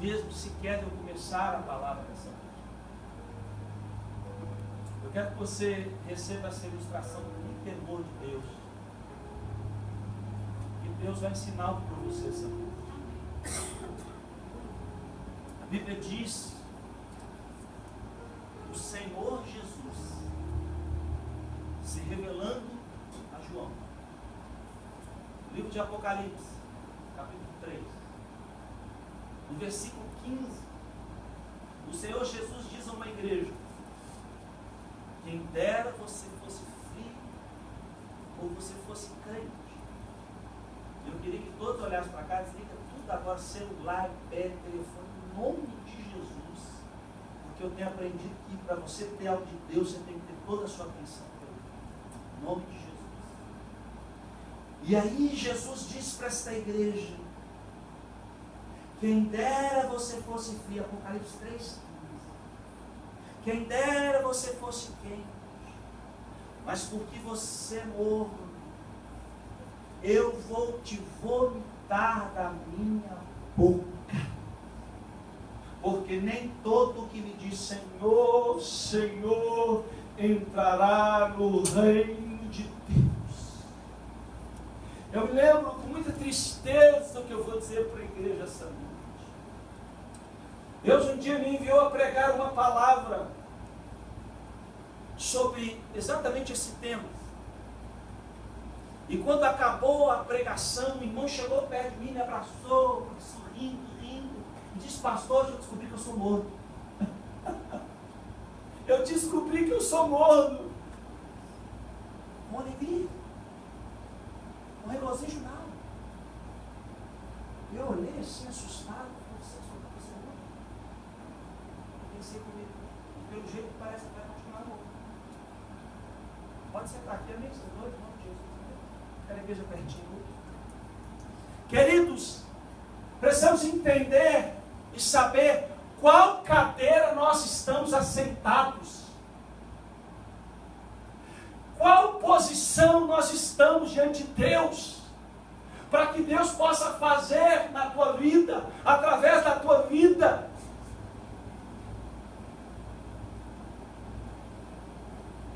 mesmo sequer de eu começar a palavra dessa noite. Eu quero que você receba essa ilustração com temor de Deus. Que Deus vai ensinar algo para você essa noite. A Bíblia diz que o Senhor Jesus se revelando a João. No livro de Apocalipse, capítulo 3, no versículo 15, o Senhor Jesus diz a uma igreja: quem dera você fosse frio ou você fosse crente. Eu queria que todos olhassem para cá, desliga tudo agora, celular, pé, telefone, em nome de Jesus, porque eu tenho aprendido que para você ter algo de Deus, você tem que ter toda a sua atenção. Em nome de Jesus. E aí Jesus disse para esta igreja: quem dera você fosse frio, Apocalipse 3, quem dera você fosse quente, mas porque você é morno, eu vou te vomitar da minha boca. Porque nem todo que me diz Senhor, Senhor, entrará no reino de Deus. Eu me lembro com muita tristeza do que eu vou dizer para a igreja essa noite. Deus um dia me enviou a pregar uma palavra sobre exatamente esse tema. E quando acabou a pregação, o irmão chegou perto de mim, me abraçou, sorrindo, rindo, e disse: pastor, eu descobri que eu sou morno. Eu descobri que eu sou morno. Com alegria, com regozijo nada. Eu olhei assim, assustado, você é morno? Eu pensei comigo, pelo jeito que parece que vai continuar morno. Pode sentar aqui, amigos, vocês dois, em nome de Jesus. Quero a igreja pertinho. Queridos, precisamos entender e saber qual cadeira nós estamos assentados. Qual posição nós estamos diante de Deus. Para que Deus possa fazer na tua vida, através da tua vida.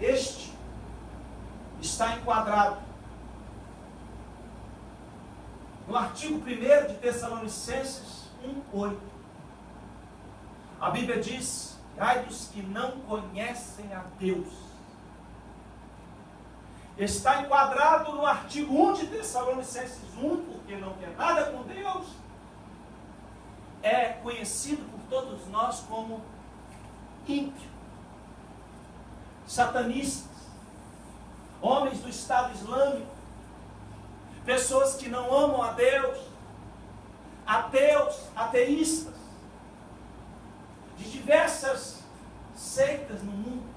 Este está enquadrado no artigo 1 de Tessalonicenses 1:8. A Bíblia diz: ai dos que não conhecem a Deus. Está enquadrado no artigo 1 de Tessalonicenses 1, porque não quer nada com Deus. É conhecido por todos nós como ímpio, satanistas, homens do Estado Islâmico, pessoas que não amam a Deus, ateus, ateístas, de diversas seitas no mundo,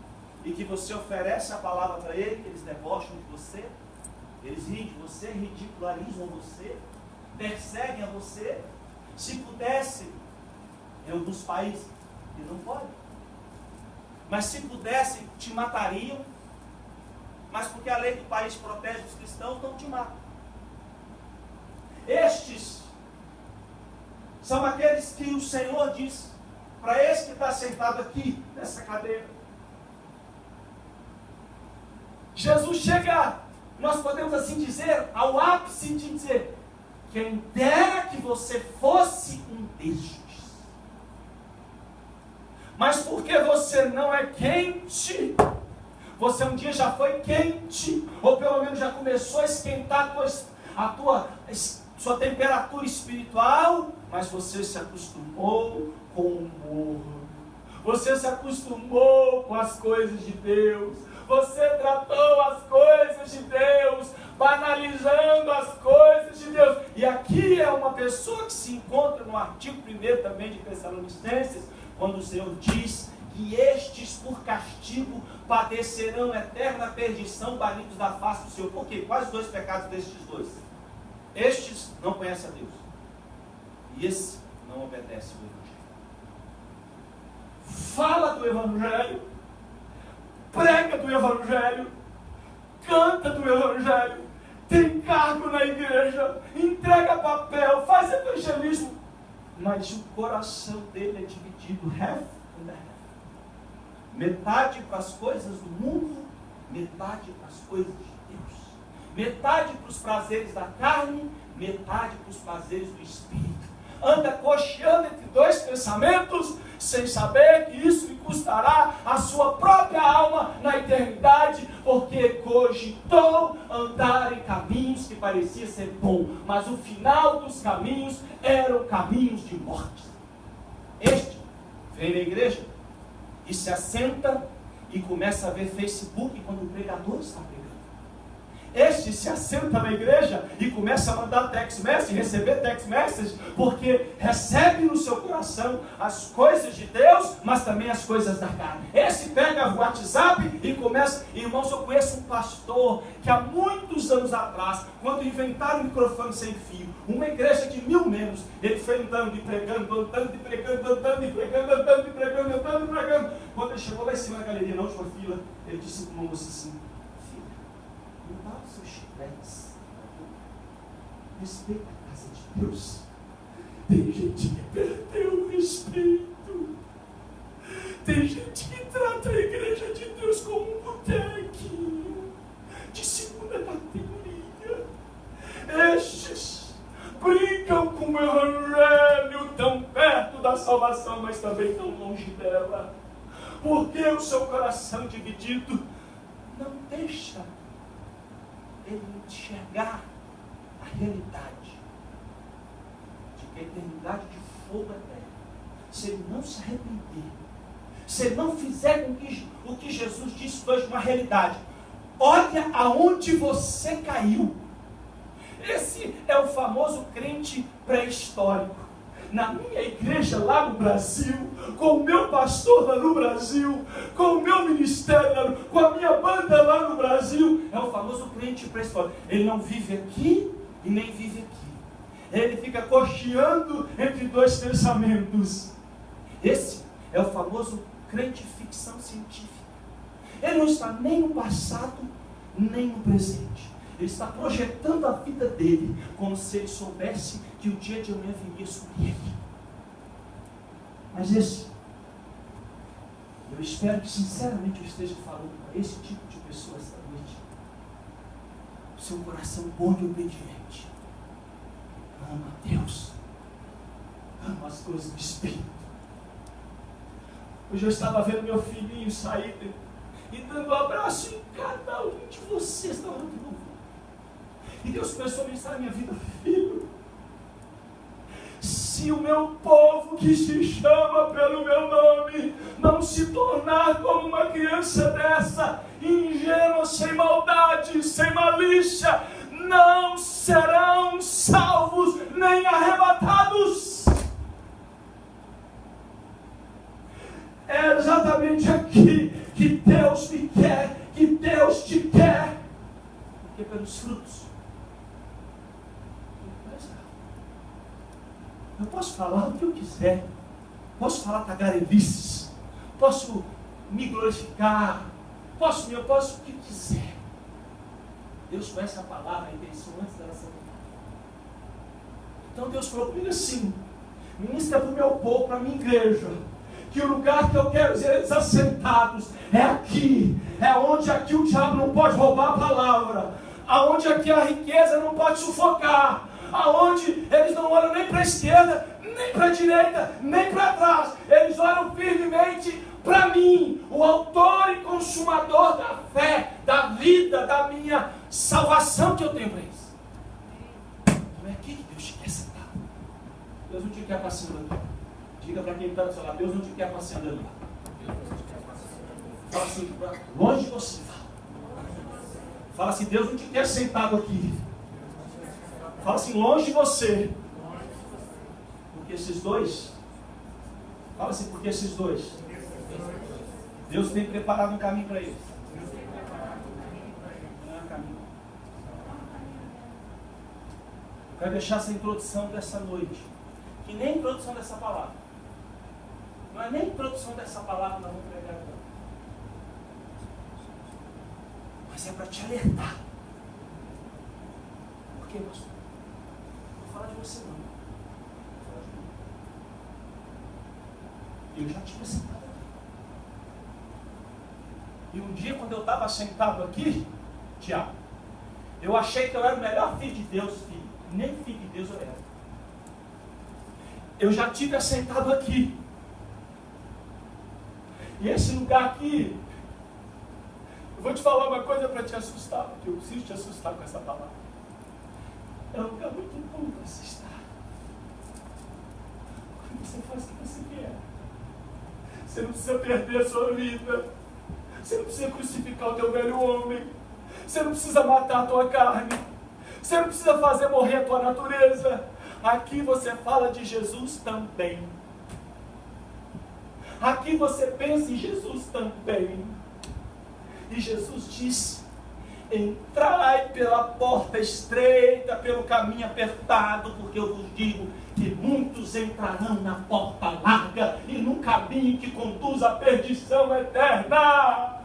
e que você oferece a palavra para eles, eles debocham de você, eles riem de você, ridicularizam você, perseguem a você. Se pudessem, em alguns países, que não podem, mas se pudessem, te matariam, mas porque a lei do país protege os cristãos, não te matam. Estes são aqueles que o Senhor diz para esse que está sentado aqui, nessa cadeira. Jesus chega, nós podemos assim dizer, ao ápice de dizer: quem dera que você fosse um destes. Mas porque você não é quente, você um dia já foi quente, ou pelo menos já começou a esquentar sua temperatura espiritual, mas você se acostumou com o morno, você se acostumou com as coisas de Deus, você tratou as coisas de Deus, banalizando as coisas de Deus. E aqui é uma pessoa que se encontra no artigo 1 também de Tessalonicenses, quando o Senhor diz que estes por castigo padecerão eterna perdição, banidos da face do Senhor. Por quê? Quais dois pecados destes dois? Estes não conhecem a Deus, e esse não obedece o Evangelho. Fala do Evangelho, prega do Evangelho, canta do Evangelho, tem cargo na igreja, entrega papel, faz evangelismo, mas o coração dele é dividido, half and half. Metade para as coisas do mundo, metade para as coisas de Deus. Metade para os prazeres da carne, metade para os prazeres do Espírito. Anda cocheando entre dois pensamentos, sem saber que isso lhe custará a sua própria alma na eternidade, porque cogitou andar em caminhos que parecia ser bom, mas o final dos caminhos eram caminhos de morte. Este vem na igreja e se assenta e começa a ver Facebook quando o pregador está pregando. Este se assenta na igreja e começa a mandar text message, receber text message, porque recebe no seu coração as coisas de Deus, mas também as coisas da carne. Esse pega o WhatsApp e começa. Irmãos, eu conheço um pastor que há muitos anos atrás, quando inventaram o microfone sem fio, uma igreja de 1000 membros, ele foi andando e pregando, andando e pregando, andando e pregando, andando e pregando, andando e pregando. Quando ele chegou lá em cima na galeria, na última fila, ele disse para uma moça assim: não dá os seus chicletes, respeita a casa de Deus. Tem gente que perdeu o respeito. Tem gente que trata a igreja de Deus como um botequinho de segunda categoria. Estes brincam com o evangelho tão perto da salvação, mas também tão longe dela. Porque o seu coração dividido não deixa ele enxergar a realidade de que a eternidade de fogo eterno, se ele não se arrepender, se ele não fizer com que o que Jesus disse hoje uma realidade, olha aonde você caiu. Esse é o famoso crente pré-histórico. Na minha igreja lá no Brasil, com o meu pastor lá no Brasil, com o meu ministério lá com a minha banda lá no Brasil, é o famoso crente pré-histórico. Ele não vive aqui e nem vive aqui. Ele fica cocheando entre dois pensamentos. Esse é o famoso crente ficção científica. Ele não está nem no passado, nem no presente. Ele está projetando a vida dele, como se ele soubesse que o dia de amanhã viria sobre ele. Mas esse, eu espero que sinceramente eu esteja falando para esse tipo de pessoa esta noite. O seu coração bom e obediente ama a Deus, ama as coisas do Espírito. Hoje eu estava vendo meu filhinho sair e dando um abraço em cada um de vocês na rua. E Deus começou a ministrar na minha vida: filho, se o meu povo que se chama pelo meu nome não se tornar como uma criança dessa, ingênua, sem maldade, sem malícia, não serão salvos nem arrebatados. É exatamente aqui que Deus me quer, que Deus te quer, porque pelos frutos. Eu posso falar o que eu quiser, posso falar tagarelices, posso me glorificar, posso o que quiser. Deus conhece a palavra, a intenção antes dela ser. Então Deus falou comigo assim: ministra para o meu povo, para a minha igreja, que o lugar que eu quero ver eles assentados é aqui, é onde aqui o diabo não pode roubar a palavra, aonde aqui a riqueza não pode sufocar, aonde eles não olham nem para a esquerda, nem para a direita, nem para trás, eles olham firmemente para mim, o autor e consumador da fé, da vida, da minha salvação que eu tenho para eles. Então é aqui que Deus te quer sentar. Deus não te quer passeando ali. Diga para quem está do seu lado: Deus não te quer passeando ali. Fala assim, longe de você. Fala assim: Deus não te quer sentado aqui. Fala assim: longe de você. Porque esses dois. Fala assim: porque esses dois. Deus tem preparado um caminho para eles. Não é um caminho. Eu quero deixar essa introdução dessa noite, que nem a introdução dessa palavra. Não é nem a introdução dessa palavra que nós vamos pregar agora. Mas é para te alertar. Por quê, pastor? Não vou falar de você não. Vou falar de mim. Eu já tive sentado aqui. E um dia, quando eu estava sentado aqui, Tiago, eu achei que eu era o melhor filho de Deus, filho. Nem filho de Deus eu era. Eu já tive assentado aqui. E esse lugar aqui, eu vou te falar uma coisa para te assustar, porque eu preciso te assustar com essa palavra. É um lugar muito bom para se estar. Quando você faz o que você quer. Você não precisa perder a sua vida. Você não precisa crucificar o teu velho homem. Você não precisa matar a tua carne. Você não precisa fazer morrer a tua natureza. Aqui você fala de Jesus também. Aqui você pensa em Jesus também. E Jesus disse: entrai pela porta estreita, pelo caminho apertado, porque eu vos digo que muitos entrarão na porta larga e num caminho que conduz à perdição eterna.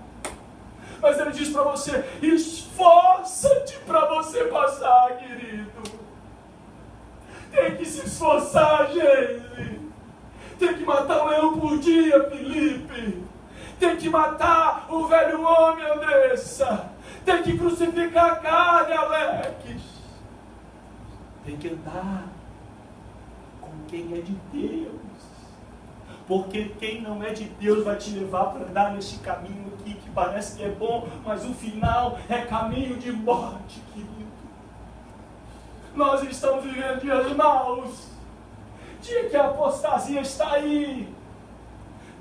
Mas ele diz para você: esforça-te para você passar, querido. Tem que se esforçar, gente. Tem que matar um leão por dia, Felipe. Tem que matar o velho homem, Andressa. Tem que crucificar a carne, Alex. Tem que andar com quem é de Deus. Porque quem não é de Deus vai te levar para andar nesse caminho aqui que parece que é bom, mas o final é caminho de morte, querido. Nós estamos vivendo dias maus. Dia que a apostasia está aí.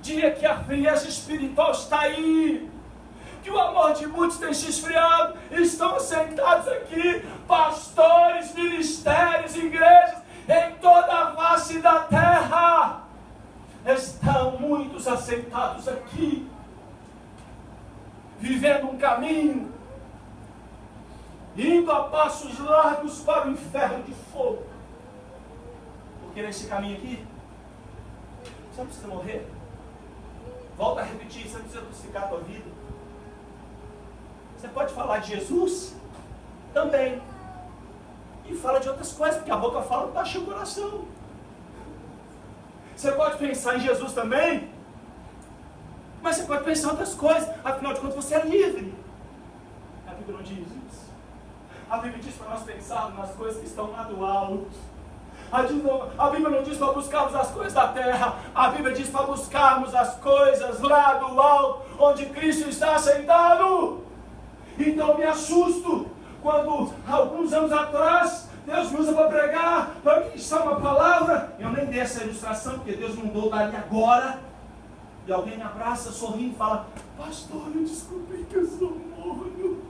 Dia que a frieza espiritual está aí. Que o amor de muitos tem se esfriado. Estão sentados aqui pastores, ministérios, igrejas em toda a face da terra. Estão muitos assentados aqui, vivendo um caminho, indo a passos largos para o inferno de fogo. Porque nesse caminho aqui, você não precisa morrer. Volto a repetir, você não precisa crucificar a tua vida. Você pode falar de Jesus também. E fala de outras coisas, porque a boca fala, baixa o coração. Você pode pensar em Jesus também, mas você pode pensar em outras coisas. Afinal de contas, você é livre. A Bíblia não diz isso. A Bíblia diz para nós pensarmos nas coisas que estão lá do alto. A Bíblia não diz para buscarmos as coisas da terra. A Bíblia diz para buscarmos as coisas lá do alto, onde Cristo está sentado. Então eu me assusto quando, alguns anos atrás, Deus me usa para pregar, para ministrar uma palavra. Eu nem dei essa ilustração, porque Deus mandou dali agora. E alguém me abraça, sorrindo e fala: pastor, eu descobri que eu sou morno.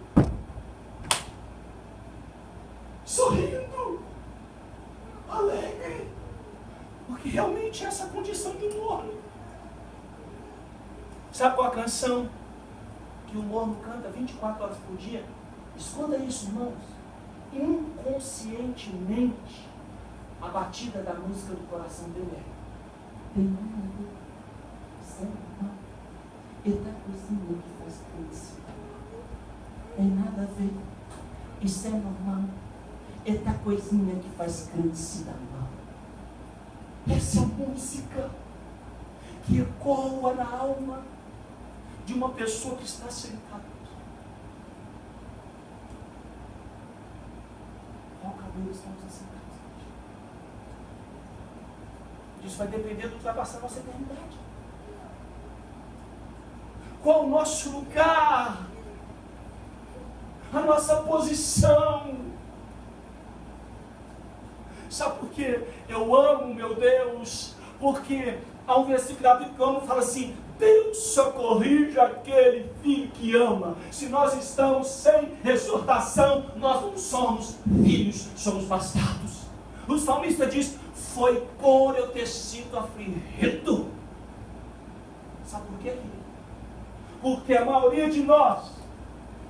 Sorrindo, alegre, porque realmente é essa condição de morno. Sabe qual a canção que o morno canta 24 horas por dia? Escuta isso, irmãos. Inconscientemente, a batida da música do coração dele é: tem nada a ver, isso é normal. Eita coisinha que faz câncer. Tem nada a ver, isso é normal. Eita coisinha que faz câncer da mão. Essa música que ecoa na alma de uma pessoa que está sentada. Qual cabelo estamos assentados? Isso vai depender do que vai passar a nossa eternidade. Qual o nosso lugar? A nossa posição? Sabe por quê? Eu amo meu Deus, porque há um versículo da Bíblia que eu amo, fala assim: Deus só corrige aquele filho que ama. Se nós estamos sem exortação, nós não somos filhos, somos bastardos. O salmista diz: foi por eu ter sido afligido. Sabe por quê? Porque a maioria de nós,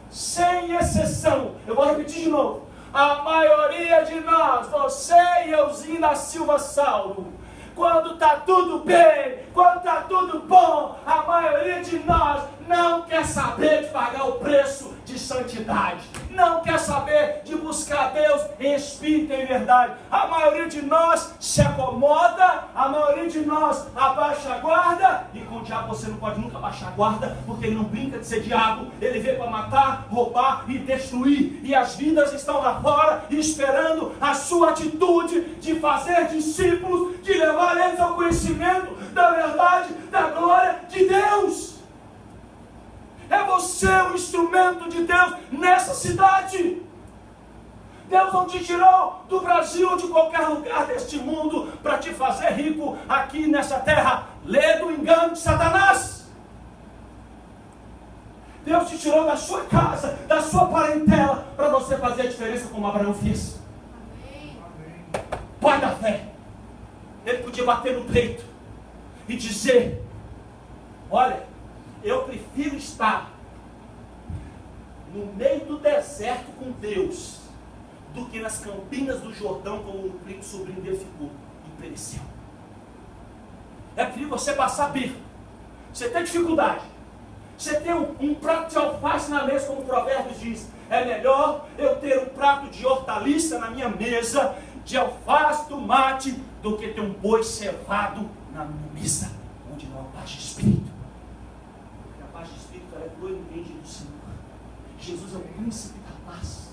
sem exceção, eu vou repetir de novo, a maioria de nós, você e euzinho da Silva Saulo, quando está tudo bem, quando está tudo bom, a maioria de nós não quer saber de pagar o preço de santidade, não quer saber de buscar Deus em espírito e em verdade. A maioria de nós se acomoda guarda, a maioria de nós abaixa a guarda, e com o diabo você não pode nunca baixar a guarda, porque ele não brinca de ser diabo, ele veio para matar, roubar e destruir, e as vidas estão lá fora esperando a sua atitude de fazer discípulos, de levar eles ao conhecimento da verdade, da glória de Deus. É você o instrumento de Deus nessa cidade. Deus não te tirou do Brasil ou de qualquer lugar deste mundo para te fazer rico aqui nessa terra. Lê do engano de Satanás. Deus te tirou da sua casa, da sua parentela, para você fazer a diferença como Abraão fez. Amém. Pai da fé. Ele podia bater no peito e dizer: olha, eu prefiro estar no meio do deserto com Deus do que nas campinas do Jordão, como o sobrinho dele ficou e pereceu. É preciso você passar perto. Você tem dificuldade. Você tem um prato de alface na mesa, como o Provérbios diz. É melhor eu ter um prato de hortaliça na minha mesa, de alface, tomate, do que ter um boi cevado na minha mesa, onde não há paz de espírito. Porque a paz de espírito é proeminente do Senhor. Jesus é o príncipe da paz.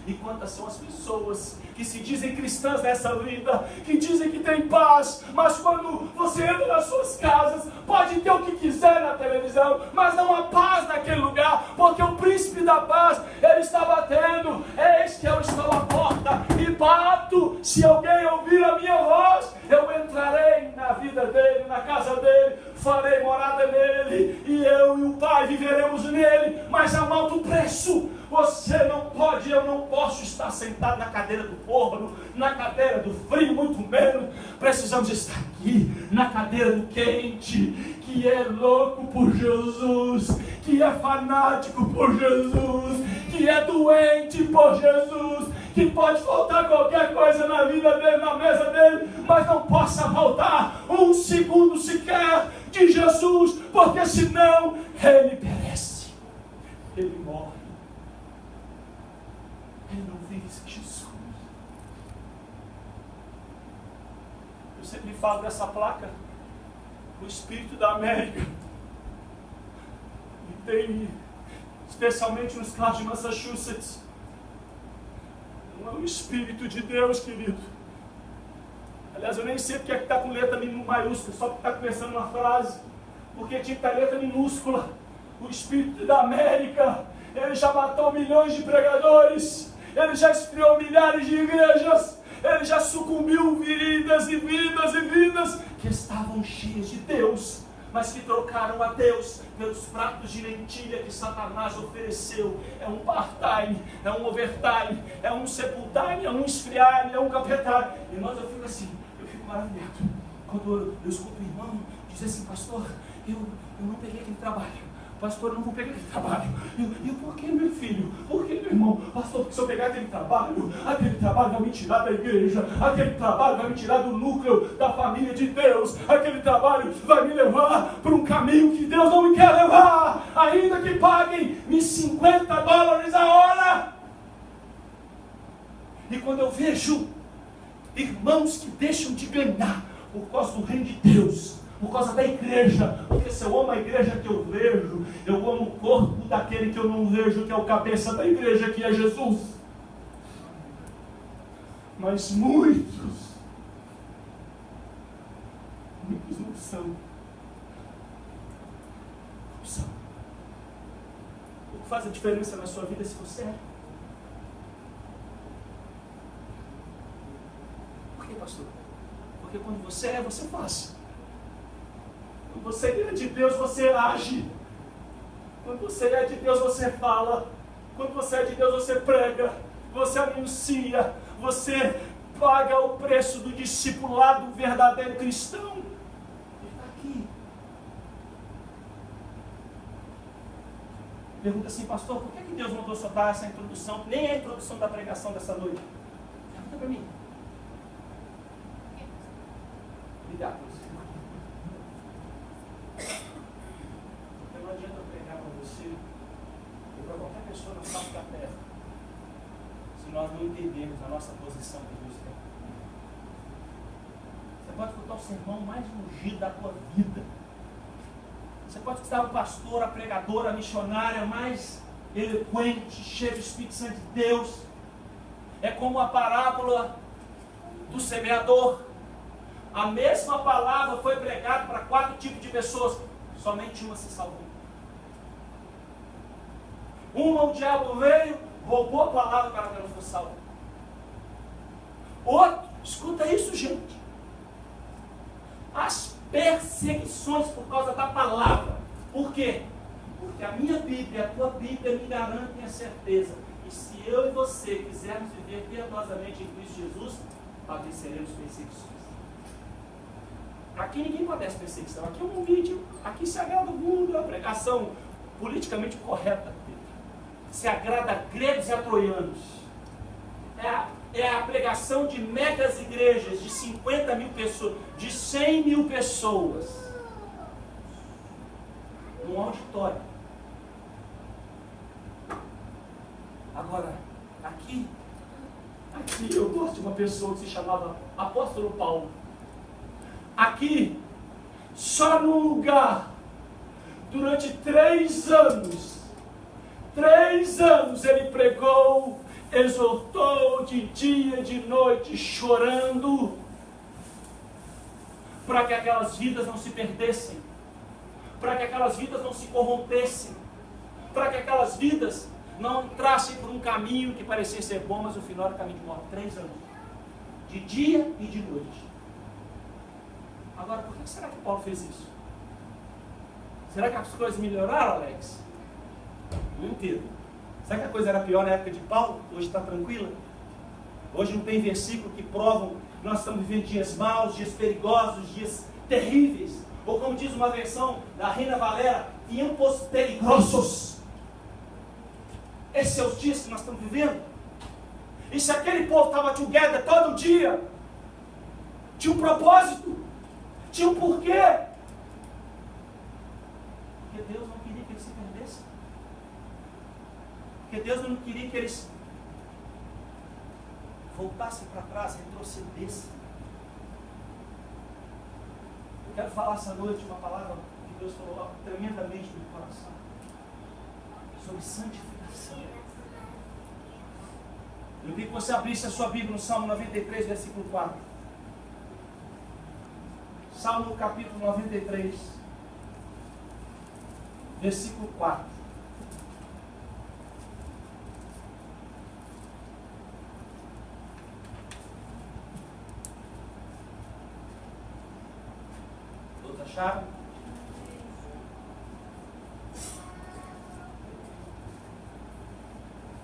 E quantas são as pessoas que se dizem cristãs nessa vida, que dizem que tem paz, mas quando você entra nas suas casas, pode ter o que quiser na televisão, mas não há paz naquele lugar, porque o príncipe da paz, ele está batendo. Eis que eu estou à porta e bato. Se alguém ouvir a minha voz, eu entrarei na vida dele, na casa dele, farei morada nele, e eu e o Pai viveremos nele. Mas há um alto preço. Você não pode, eu não posso estar sentado na cadeira do forno, na cadeira do frio, muito menos. Precisamos estar aqui, na cadeira do quente, que é louco por Jesus, que é fanático por Jesus, que é doente por Jesus, que pode faltar qualquer coisa na vida dele, na mesa dele, mas não possa faltar um segundo sequer de Jesus, porque senão ele perece, ele morre. Ele não vive sem Jesus. Eu sempre falo dessa placa, o Espírito da América. E tem, especialmente nos estados de Massachusetts, não é o Espírito de Deus, querido. Aliás, eu nem sei porque é que está com letra maiúscula, só porque está começando uma frase, porque tinha que estar letra minúscula. O Espírito da América, ele já matou milhões de pregadores, ele já esfriou milhares de igrejas, ele já sucumbiu vidas e vidas e vidas que estavam cheias de Deus, mas que trocaram a Deus pelos pratos de lentilha que Satanás ofereceu. É um part-time, é um overtime, é um sepultime, é um esfriar, é um capetar. E nós, eu fico maravilhado quando eu escuto o irmão dizer assim: pastor, eu não peguei aquele trabalho. Pastor, eu não vou pegar aquele trabalho. E por que, meu filho? Por que, meu irmão? Pastor, porque se eu pegar aquele trabalho vai me tirar da igreja, aquele trabalho vai me tirar do núcleo da família de Deus, aquele trabalho vai me levar para um caminho que Deus não me quer levar, ainda que paguem-me $50 a hora. E quando eu vejo irmãos que deixam de ganhar por causa do reino de Deus, por causa da igreja, porque se eu amo a igreja que eu vejo, eu amo o corpo daquele que eu não vejo, que é o cabeça da igreja, que é Jesus. Mas muitos não são. Não são. O que faz a diferença na sua vida se você é? Por que, pastor? Porque quando você é, você faz. Quando você é de Deus, você age. Quando você é de Deus, você fala. Quando você é de Deus, você prega. Você anuncia. Você paga o preço do discipulado verdadeiro cristão. Ele está aqui. Pergunta assim: pastor, por que Deus mandou só dar essa introdução? Nem é a introdução da pregação dessa noite. Pergunta para mim. Obrigado. Não adianta eu pregar para você ou para qualquer pessoa na face da terra se nós não entendermos a nossa posição que Deus tem. Você pode escutar o sermão mais ungido da tua vida. Você pode escutar o pastor, a pregadora, a missionária mais eloquente, cheia do Espírito Santo de Deus. É como a parábola do semeador. A mesma palavra foi pregada para 4 tipos de pessoas. Somente uma se salvou. Uma, o diabo veio, roubou a palavra para que ela fosse salva. Outro, escuta isso, gente. As perseguições por causa da palavra. Por quê? Porque a minha Bíblia, a tua Bíblia me garantem a certeza. E se eu e você quisermos viver piedosamente em Cristo Jesus, padeceremos perseguições. Aqui ninguém padece perseguição. Aqui é um vídeo, aqui se agrada o mundo, é a pregação politicamente correta. Se agrada a gregos e a troianos. É a pregação de megas igrejas, de 50 mil pessoas, de 100 mil pessoas, num auditório. Agora, aqui eu gosto de uma pessoa que se chamava Apóstolo Paulo. Aqui, só num lugar, durante 3 anos, 3 anos ele pregou, exortou de dia, de noite, chorando, para que aquelas vidas não se perdessem, para que aquelas vidas não se corrompessem, para que aquelas vidas não entrassem por um caminho que parecia ser bom, mas o final era caminho de morte. 3 anos, de dia e de noite. Agora, por que será que Paulo fez isso? Será que as coisas melhoraram, Alex? Não entendo. Será que a coisa era pior na época de Paulo? Hoje está tranquila? Hoje não tem versículo que provam que nós estamos vivendo dias maus, dias perigosos, dias terríveis. Ou como diz uma versão da Reina Valera, tiempos peligrosos. Esses são os dias que nós estamos vivendo. E se aquele povo estava together todo dia, tinha um propósito, tinha um porquê. Porque Deus não queria que eles se perdessem. Porque Deus não queria que eles voltassem para trás, retrocedessem. Eu quero falar essa noite uma palavra que Deus falou tremendamente no meu coração. Sobre santificação. Eu queria que você abrisse a sua Bíblia no Salmo 93, versículo 4. Salmo capítulo 93, versículo 4. Todos acharam?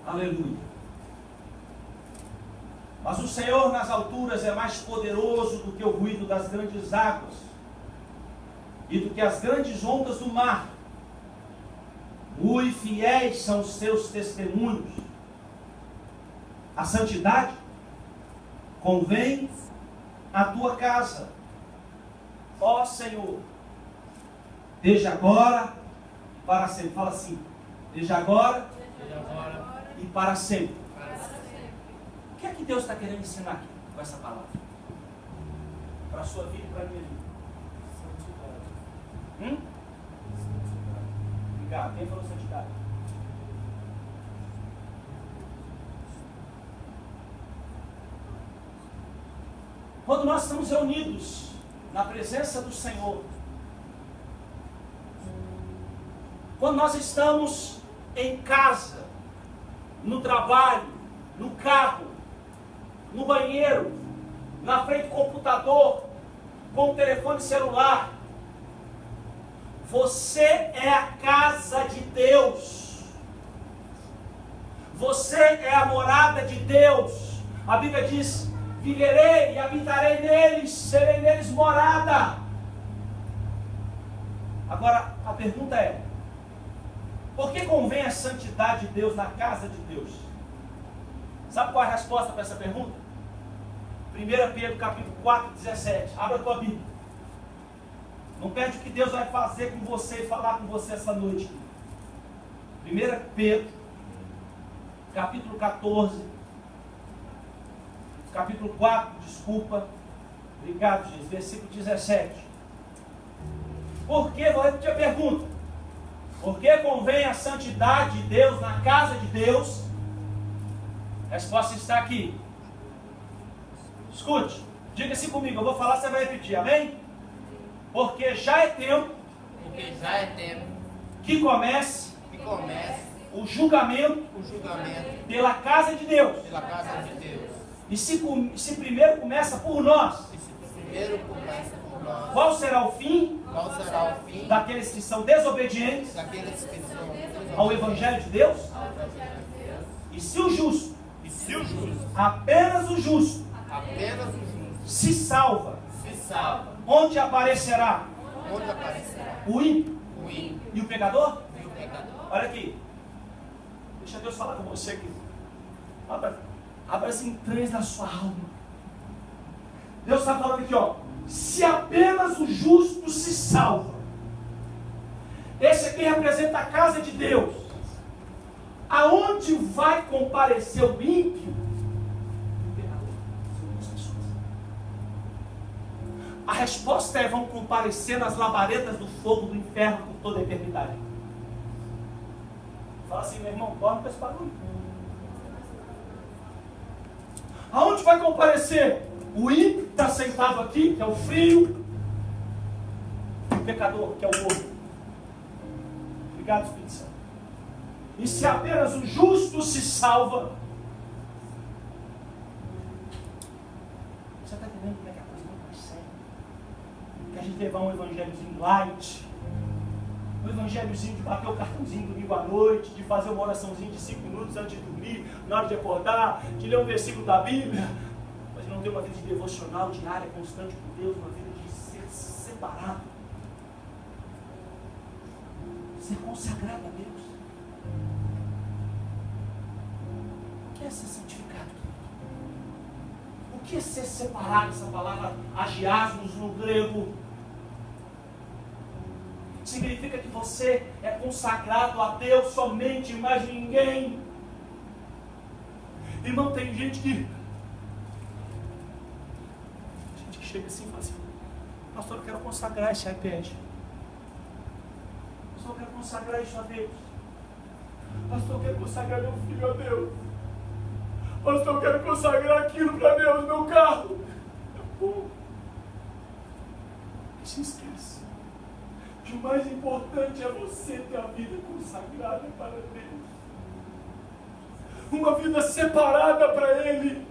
Aleluia. Mas o Senhor nas alturas é mais poderoso do que o ruído das grandes águas e do que as grandes ondas do mar. Muito fiéis são os seus testemunhos. A santidade convém à tua casa, ó Senhor, desde agora e para sempre. Fala assim, desde agora e para sempre. O que é que Deus está querendo ensinar aqui com essa palavra? Para a sua vida e para a minha vida. Santidade. Obrigado. Quem falou santidade? Quando nós estamos reunidos na presença do Senhor, quando nós estamos em casa, no trabalho, no carro, no banheiro, na frente do computador, com o telefone celular, você é a casa de Deus. Você é a morada de Deus. A Bíblia diz, viverei e habitarei neles, serei neles morada. Agora, a pergunta é, por que convém a santidade de Deus na casa de Deus? Sabe qual é a resposta para essa pergunta? 1 Pedro capítulo 4, 17. Abra a tua Bíblia. Não perde o que Deus vai fazer com você e falar com você essa noite. 1 Pedro capítulo 14, capítulo 4, desculpa, Obrigado, Jesus. Versículo 17. Por que, vou repetir a pergunta, por que convém a santidade de Deus na casa de Deus? A resposta está aqui. Escute, diga-se comigo, eu vou falar, você vai repetir, amém? Porque já é tempo que comece o julgamento pela casa de Deus. E se primeiro começa por nós, qual será o fim daqueles que são desobedientes ao Evangelho de Deus? E se o justo, apenas o justo, se salva, onde aparecerá o ímpio e o pecador? Olha aqui, deixa Deus falar com você aqui. Abra as entranhas da sua alma. Deus está falando aqui, ó. Se apenas o justo se salva. Esse aqui representa a casa de Deus. Aonde vai comparecer o ímpio? A resposta é: vão comparecer nas labaredas do fogo do inferno por toda a eternidade. Fala assim, meu irmão, dorme com esse barulho. Aonde vai comparecer? O ímpio que está sentado aqui, que é o frio, o pecador, que é o morto. Obrigado, Espírito Santo. E se apenas o justo se salva, você está entendendo como é que a coisa não vai ser? Que a gente levar um evangelhozinho light, um evangelhozinho de bater o cartãozinho domingo à noite, de fazer uma oraçãozinha de 5 minutos antes de dormir, na hora de acordar, de ler um versículo da Bíblia, mas não ter uma vida de devocional diária, constante com Deus, uma vida de ser separado, ser consagrado a Deus. O que é ser santificado? O que é ser separado? Essa palavra agiasmos no grego significa que você é consagrado a Deus somente, mais ninguém. Irmão, tem gente que chega assim e fala assim: pastor, eu quero consagrar esse iPad. Pastor, eu quero consagrar isso a Deus. Pastor, eu quero consagrar meu filho a Deus. Pastor, eu quero consagrar aquilo para Deus, meu carro. Pô, se esquece que o mais importante é você ter a vida consagrada para Deus. Uma vida separada para Ele.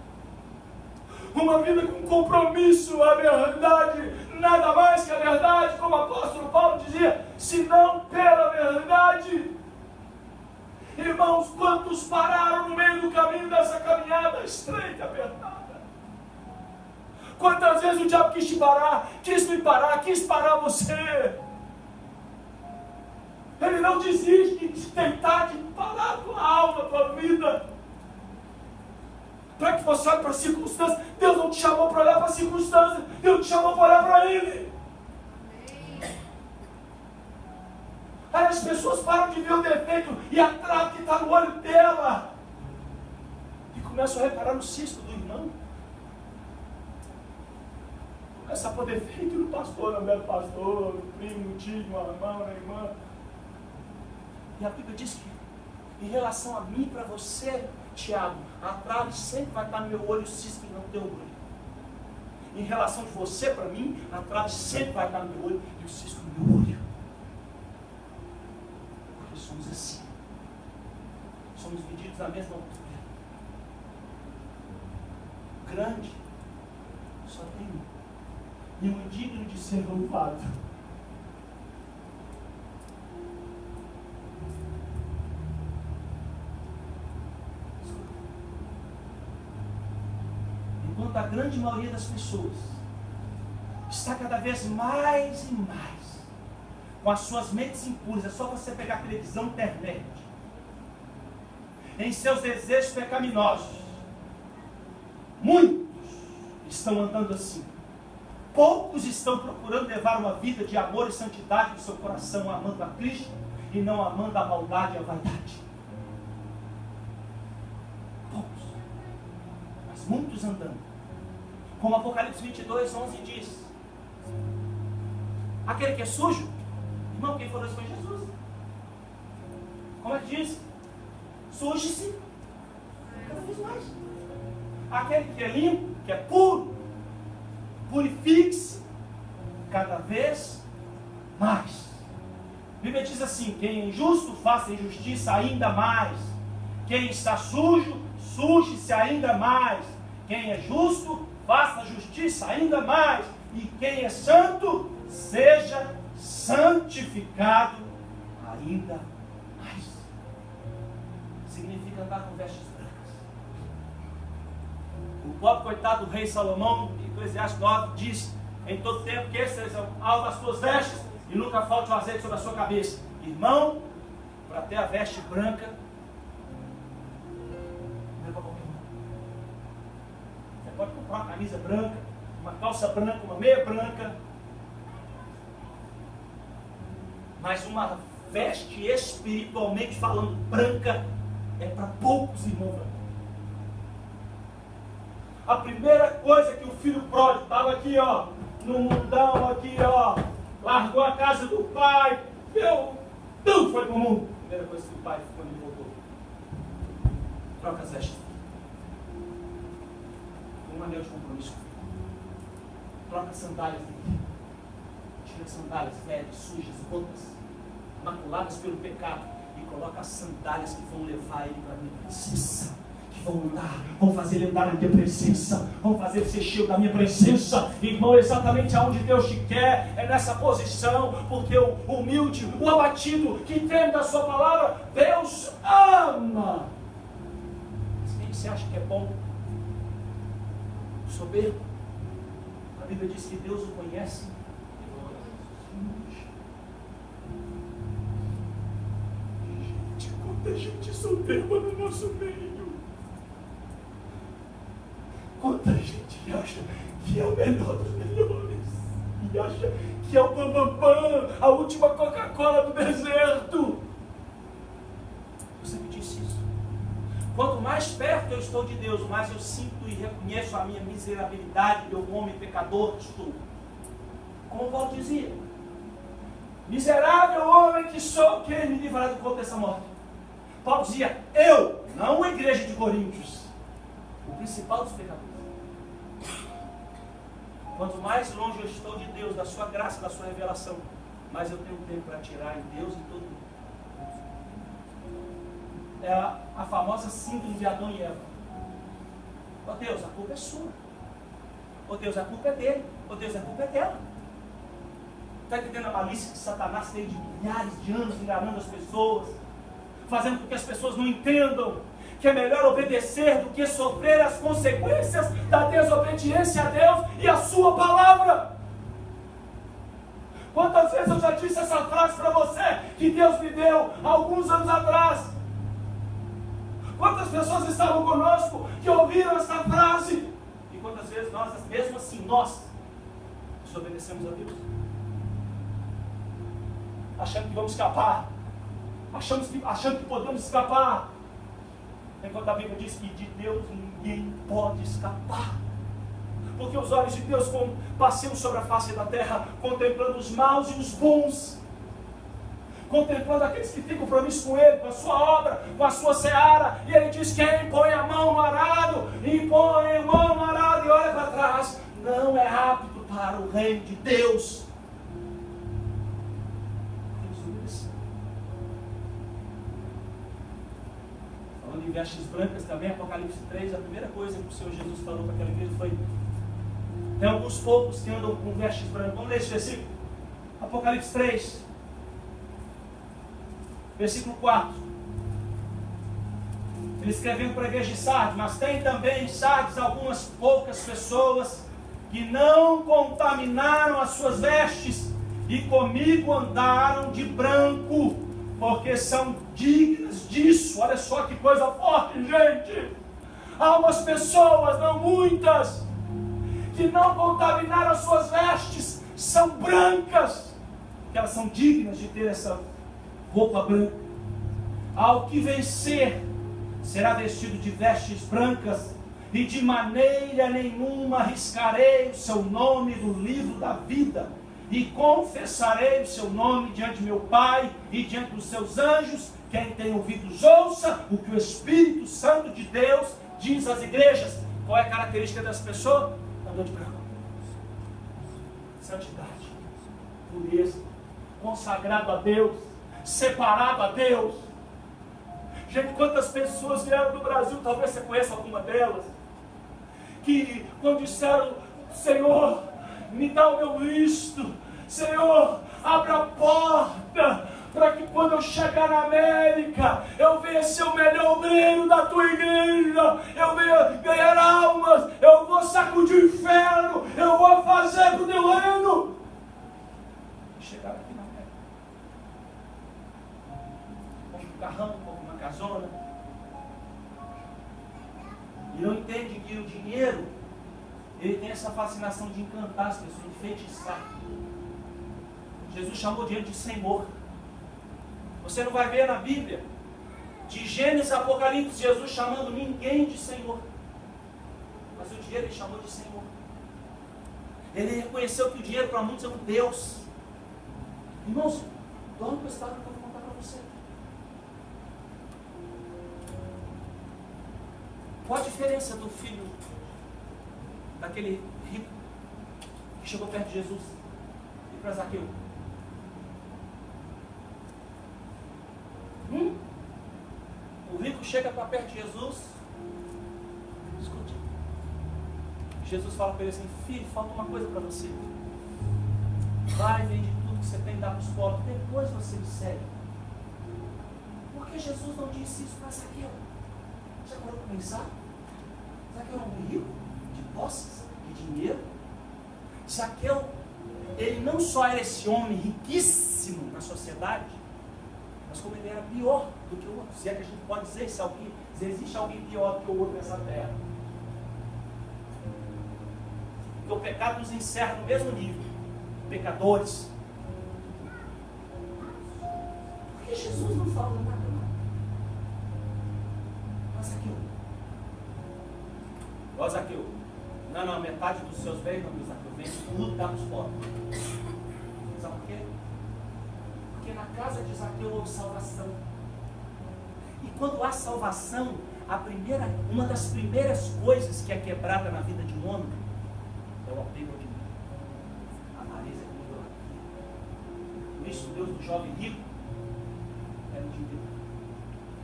Uma vida com compromisso à verdade, nada mais que a verdade, como o apóstolo Paulo dizia, senão pela verdade. Irmãos, quantos pararam no meio do caminho dessa caminhada estreita, apertada? Quantas vezes o diabo quis te parar, quis me parar, quis parar você? Ele não desiste de tentar de parar a tua alma, a tua vida, para que você olhe para a circunstância. Deus não te chamou para olhar para a circunstância, Deus te chamou para olhar para Ele. Aí as pessoas param de ver o defeito e a trava que está no olho dela e começam a reparar no cisto do irmão. Começa a pôr defeito no pastor, no velho pastor, no primo, no tio, no irmão, na irmã. E a Bíblia diz que em relação a mim e para você, Tiago, a trave sempre vai estar no meu olho, o cisco não tem olho. Em relação de você para mim, a trave sempre vai estar no meu olho e o cisco no meu olho. Porque somos assim. Somos medidos na mesma altura. Grande só tem um. E um indigno de ser louvado. Enquanto a grande maioria das pessoas está cada vez mais e mais com as suas mentes impuras, é só você pegar a televisão, internet, em seus desejos pecaminosos, muitos estão andando assim. Poucos estão procurando levar uma vida de amor e santidade no seu coração, amando a Cristo e não amando a maldade e a vaidade. Poucos. Mas muitos andando Como Apocalipse 22, 11 diz. Aquele que é sujo, irmão, quem falou isso foi Jesus. Como é que diz? Suje-se cada vez mais. Aquele que é limpo, que é puro, purifique-se cada vez mais. A Bíblia diz assim: quem é injusto, faça injustiça ainda mais. Quem está sujo, suje-se ainda mais. Quem é justo, faça justiça ainda mais. E quem é santo, seja santificado ainda mais. Significa andar com vestes brancas. O pobre coitado do rei Salomão, em Eclesiastes 9, diz: em todo tempo que esses sejam alvos as tuas vestes, e nunca falte o azeite sobre a sua cabeça. Irmão, para ter a veste branca, não é para qualquer um. Você pode comprar uma camisa branca, uma calça branca, uma meia branca, mas uma veste espiritualmente falando branca é para poucos, irmãos. A primeira coisa que o filho pródigo estava aqui, ó, no mundão aqui, ó, largou a casa do pai, tudo foi para o mundo. A primeira coisa que o pai quando ele voltou: troca as vestes. Um anel de compromisso. Troca as sandálias dele. Tira as sandálias velhas, sujas, rotas, maculadas pelo pecado, e coloca as sandálias que vão levar ele para a minha presença. Vão andar, vão fazer ele andar na minha presença, vão fazer ele ser cheio da minha presença. Irmão, exatamente aonde Deus te quer, é nessa posição, porque o humilde, o abatido, que teme da sua palavra, Deus ama. Mas quem você acha que é bom? O soberbo. A Bíblia diz que Deus o conhece. Gente, quanta gente soberba no nosso meio. Quanta gente acha que é o melhor dos melhores, e acha que é o bambambam, a última Coca-Cola do deserto. Eu sempre disse isso. Quanto mais perto eu estou de Deus, mais eu sinto e reconheço a minha miserabilidade, meu homem pecador que estou. Como Paulo dizia: miserável homem que sou, quem me livrará do corpo dessa morte? Paulo dizia: eu, não a igreja de Coríntios, o principal dos pecadores. Quanto mais longe eu estou de Deus, da sua graça, da sua revelação, mais eu tenho tempo para tirar em Deus e todo mundo. É a famosa síndrome de Adão e Eva. Ó Deus, a culpa é sua. Ó Deus, a culpa é dele. Ó Deus, a culpa é dela. Está entendendo a malícia que Satanás tem de milhares de anos enganando as pessoas, fazendo com que as pessoas não entendam que é melhor obedecer do que sofrer as consequências da desobediência a Deus e a sua palavra. Quantas vezes eu já disse essa frase para você, que Deus me deu há alguns anos atrás? Quantas pessoas estavam conosco que ouviram essa frase? E quantas vezes nós, mesmo assim, nós desobedecemos a Deus? Achando que vamos escapar, achando que podemos escapar. Enquanto a Bíblia diz que de Deus ninguém pode escapar. Porque os olhos de Deus passeiam sobre a face da terra, contemplando os maus e os bons, contemplando aqueles que têm compromisso com Ele, com a sua obra, com a sua seara. E Ele diz: quem põe a mão no arado, e põe a mão no arado e olha para trás, não é apto para o reino de Deus. Falando em vestes brancas também, Apocalipse 3, a primeira coisa que o Senhor Jesus falou para aquela igreja foi: tem alguns poucos que andam com vestes brancas. Vamos ler esse versículo? Apocalipse 3, versículo 4. Ele escreveu para a igreja de Sardes: mas tem também em Sardes algumas poucas pessoas que não contaminaram as suas vestes e comigo andaram de branco, porque são dignas disso. Olha só que coisa forte, gente. Há umas pessoas, não muitas, que não contaminaram as suas vestes, são brancas, porque elas são dignas de ter essa roupa branca. Ao que vencer será vestido de vestes brancas, e de maneira nenhuma arriscarei o seu nome do livro da vida, e confessarei o seu nome diante de meu Pai e diante dos seus anjos. Quem tem ouvidos ouça o que o Espírito Santo de Deus diz às igrejas. Qual é a característica dessa pessoa? Andou de branco. Santidade, pureza, consagrado a Deus, separado a Deus. Gente, quantas pessoas vieram do Brasil, talvez você conheça alguma delas, que quando disseram: Senhor, me dá o meu visto, Senhor, abra a porta, para que quando eu chegar na América, eu venha ser o melhor obreiro da tua igreja, eu venha ganhar almas, eu vou sacudir o inferno, eu vou fazer para o teu reino. Chegaram aqui na América, compra um carrão, compra uma casona, e não entende que o dinheiro, ele tem essa fascinação de encantar as pessoas, de feitiçar. Jesus chamou o dinheiro de Senhor. Você não vai ver na Bíblia, de Gênesis a Apocalipse, Jesus chamando ninguém de Senhor. Mas o dinheiro ele chamou de Senhor. Ele reconheceu que o dinheiro para muitos é um Deus. Irmãos, dorme com esse dado que eu vou contar para você. Qual a diferença do filho daquele rico que chegou perto de Jesus e para Zaqueu? O rico chega para perto de Jesus. Escute. Jesus fala para ele assim: filho, falta uma coisa para você. Vai, vende tudo que você tem, dá para os pobres, depois você me segue. Por que Jesus não disse isso para Zaqueu? Já parou para pensar? Zaqueu era um rico de posses, de dinheiro. Zaqueu, ele não só era esse homem riquíssimo na sociedade, mas como ele era pior do que o outro. Se é que a gente pode dizer, se existe alguém pior do que o outro nessa terra. Porque o pecado nos encerra no mesmo nível. Pecadores. Por que Jesus não falou nada? Mas Zaqueu. Ó Zaqueu. Não, metade dos seus bens não, meu Zaqueu. Vende tudo e dá para os pobres. Sabe por quê? Porque na casa de Zaqueu houve salvação. E quando há salvação, uma das primeiras coisas que é quebrada na vida de um homem é o apego ao dinheiro. A avareza é a idolatria. Por isso, o Deus do jovem rico era o dinheiro.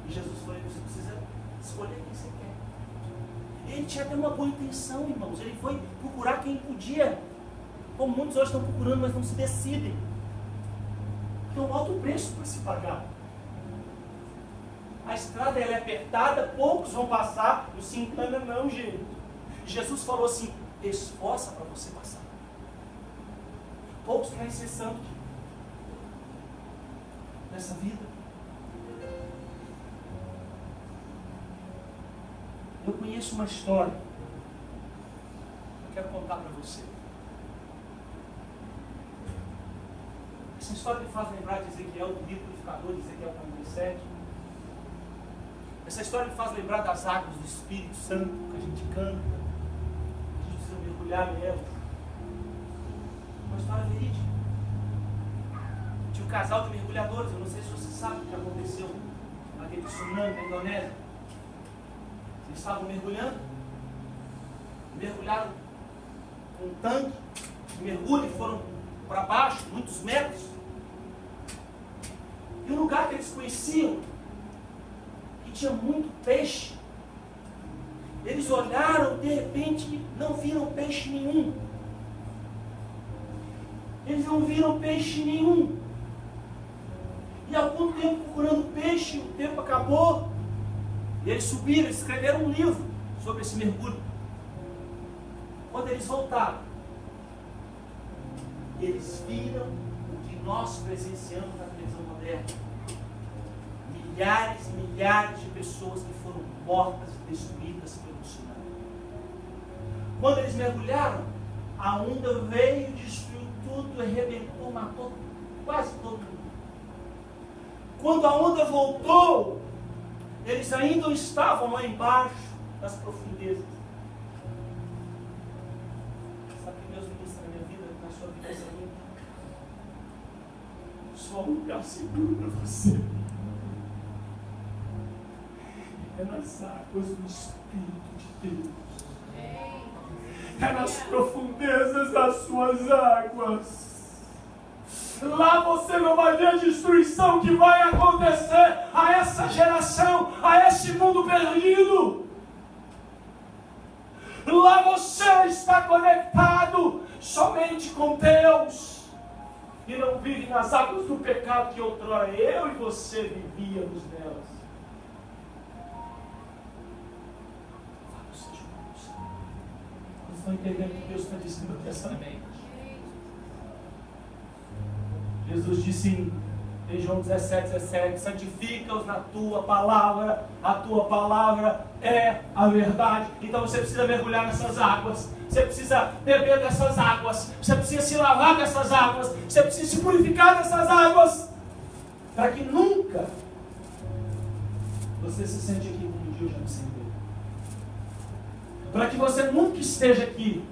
E Jesus falou: você precisa escolher quem você quer. Ele tinha até uma boa intenção, irmãos. Ele foi procurar quem podia. Como muitos hoje estão procurando, mas não se decidem. Tem um alto preço para se pagar. A estrada ela é apertada, poucos vão passar, não se engana não, gente. Jesus falou assim: esforça para você passar. Poucos querem ser santos nessa vida. Eu conheço uma história, eu quero contar para você. Essa história me faz lembrar de Ezequiel, do livro purificador de Ezequiel 47. Essa história me faz lembrar das águas do Espírito Santo que a gente canta. A gente precisa mergulhar nelas. Uma história verídica. Tinha um casal de mergulhadores, eu não sei se você sabe o que aconteceu naquele tsunami na Indonésia. Eles estavam mergulharam com um tanque de mergulho e foram para baixo, muitos metros. E um lugar que eles conheciam, que tinha muito peixe, eles olharam, de repente, não viram peixe nenhum. Eles não viram peixe nenhum. E algum tempo procurando peixe, o tempo acabou. E eles subiram, escreveram um livro sobre esse mergulho. Quando eles voltaram, eles viram o que nós presenciamos na televisão moderna. Milhares e milhares de pessoas que foram mortas e destruídas pelo tsunami. Quando eles mergulharam, a onda veio, destruiu tudo, arrebentou, matou quase todo mundo. Quando a onda voltou, eles ainda estavam lá embaixo, nas profundezas. Só um lugar seguro para você. É nas águas do Espírito de Deus. É nas profundezas das suas águas. Lá você não vai ver a destruição que vai acontecer a essa geração, a esse mundo perdido. Lá você está conectado somente com Deus e não vive nas águas do pecado que outrora eu e você vivíamos nelas. Vocês estão entendendo o que Deus está dizendo aqui essa noite? Jesus disse em João 17:17, santifica-os na tua palavra, a tua palavra é a verdade. Então você precisa mergulhar nessas águas, você precisa beber dessas águas, você precisa se lavar dessas águas, você precisa se purificar dessas águas, para que nunca você se sente aqui como um dia eu já me sentei. Para que você nunca esteja aqui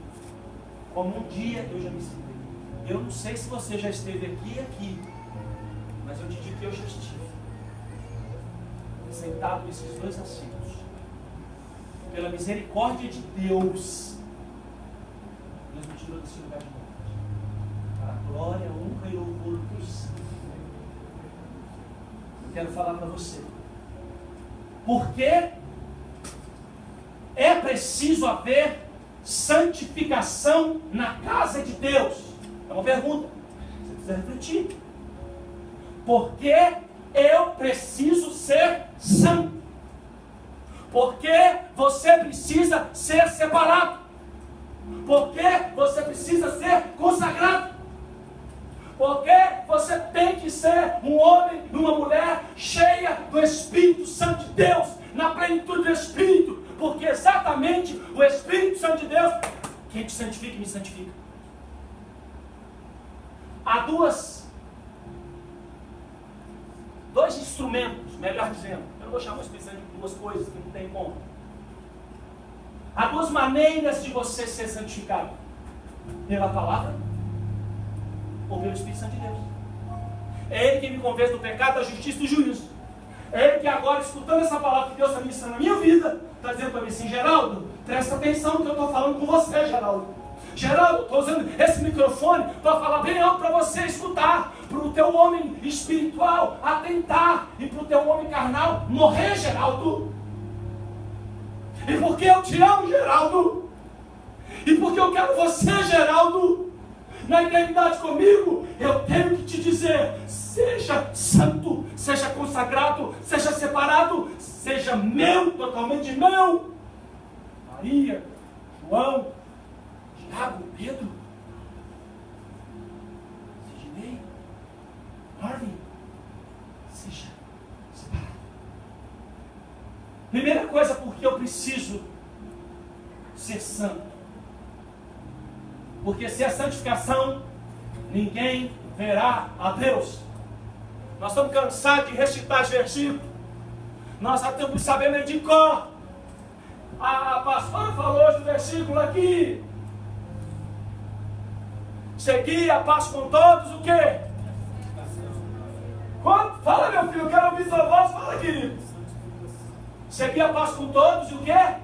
como um dia eu já me sentei. Eu não sei se você já esteve aqui e aqui, mas eu te digo que eu já estive sentado nesses dois assentos. Pela misericórdia de Deus, Deus me tirou desse lugar de morte. Para a glória, a honra e o louvor do Santo. Eu quero falar para você. Porque é preciso haver santificação na casa de Deus. É uma pergunta. Você precisa refletir. Por que eu preciso ser santo? Por que você precisa ser separado? Por que você precisa ser consagrado? Por que você tem que ser um homem e uma mulher cheia do Espírito Santo de Deus, na plenitude do Espírito? Porque exatamente o Espírito Santo de Deus, quem te santifica e me santifica. Há dois instrumentos, melhor dizendo, eu não vou chamar o Espírito Santo de duas coisas que não tem como. Há duas maneiras de você ser santificado: pela palavra ou pelo Espírito Santo de Deus. É Ele que me convence do pecado, da justiça e do juízo. É Ele que agora, escutando essa palavra que Deus está ministrando na minha vida, está dizendo para mim assim: Geraldo, presta atenção no que eu estou falando com você, Geraldo. Geraldo, estou usando esse microfone para falar bem alto para você escutar, para o teu homem espiritual atentar e para o teu homem carnal morrer, Geraldo. E porque eu te amo, Geraldo, e porque eu quero você, Geraldo, na eternidade comigo, eu tenho que te dizer: seja santo, seja consagrado, seja separado, seja meu, totalmente meu. Maria, João, Tiago, Pedro, Sidney, Marvin, seja separado. Primeira coisa, porque eu preciso ser santo. Porque sem a santificação, ninguém verá a Deus. Nós estamos cansados de recitar esse versículo. Nós já temos que saber meio de cor. A pastora falou hoje o versículo aqui. Segui a paz com todos, o quê? Quanto? Fala, meu filho, eu quero ouvir sua voz. Fala, querido. Segui a paz com todos, e o quê?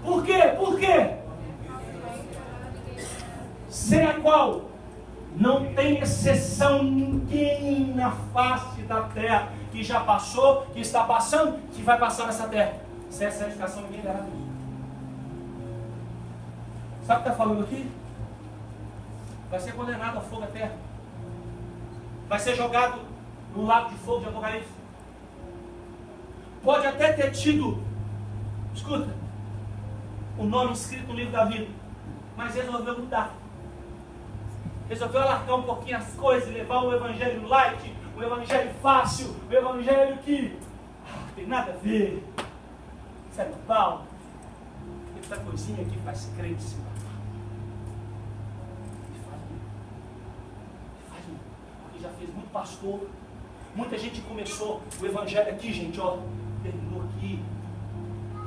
Por quê? Por quê? Sem a qual não tem exceção ninguém na face da terra, que já passou, que está passando, que vai passar nessa terra. Sem essa santificação ninguém verá Deus. Sabe o que está falando aqui? Vai ser condenado ao fogo da terra. Vai ser jogado no lago de fogo de Apocalipse. Pode até ter tido, escuta, o nome escrito no livro da vida, mas resolveu mudar. Resolveu alargar um pouquinho as coisas e levar o evangelho light, o evangelho fácil, o evangelho que não tem nada a ver. Isso é normal. Essa coisinha que faz crente se matar. Já fez muito pastor, muita gente começou o evangelho aqui, gente, ó, terminou aqui.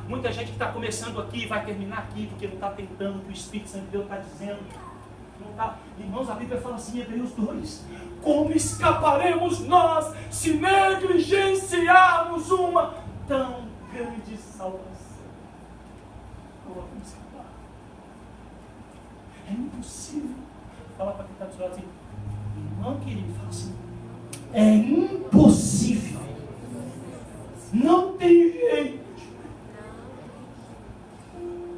Muita gente que está começando aqui vai terminar aqui, porque não está tentando o que o Espírito Santo de Deus está dizendo. Não tá. Irmãos, a Bíblia fala assim, Hebreus 2, como escaparemos nós se negligenciarmos uma tão grande salvação? Como vamos escapar? É impossível. Fala para quem está do lado assim, irmão querido, fala assim, é impossível. Não tem jeito.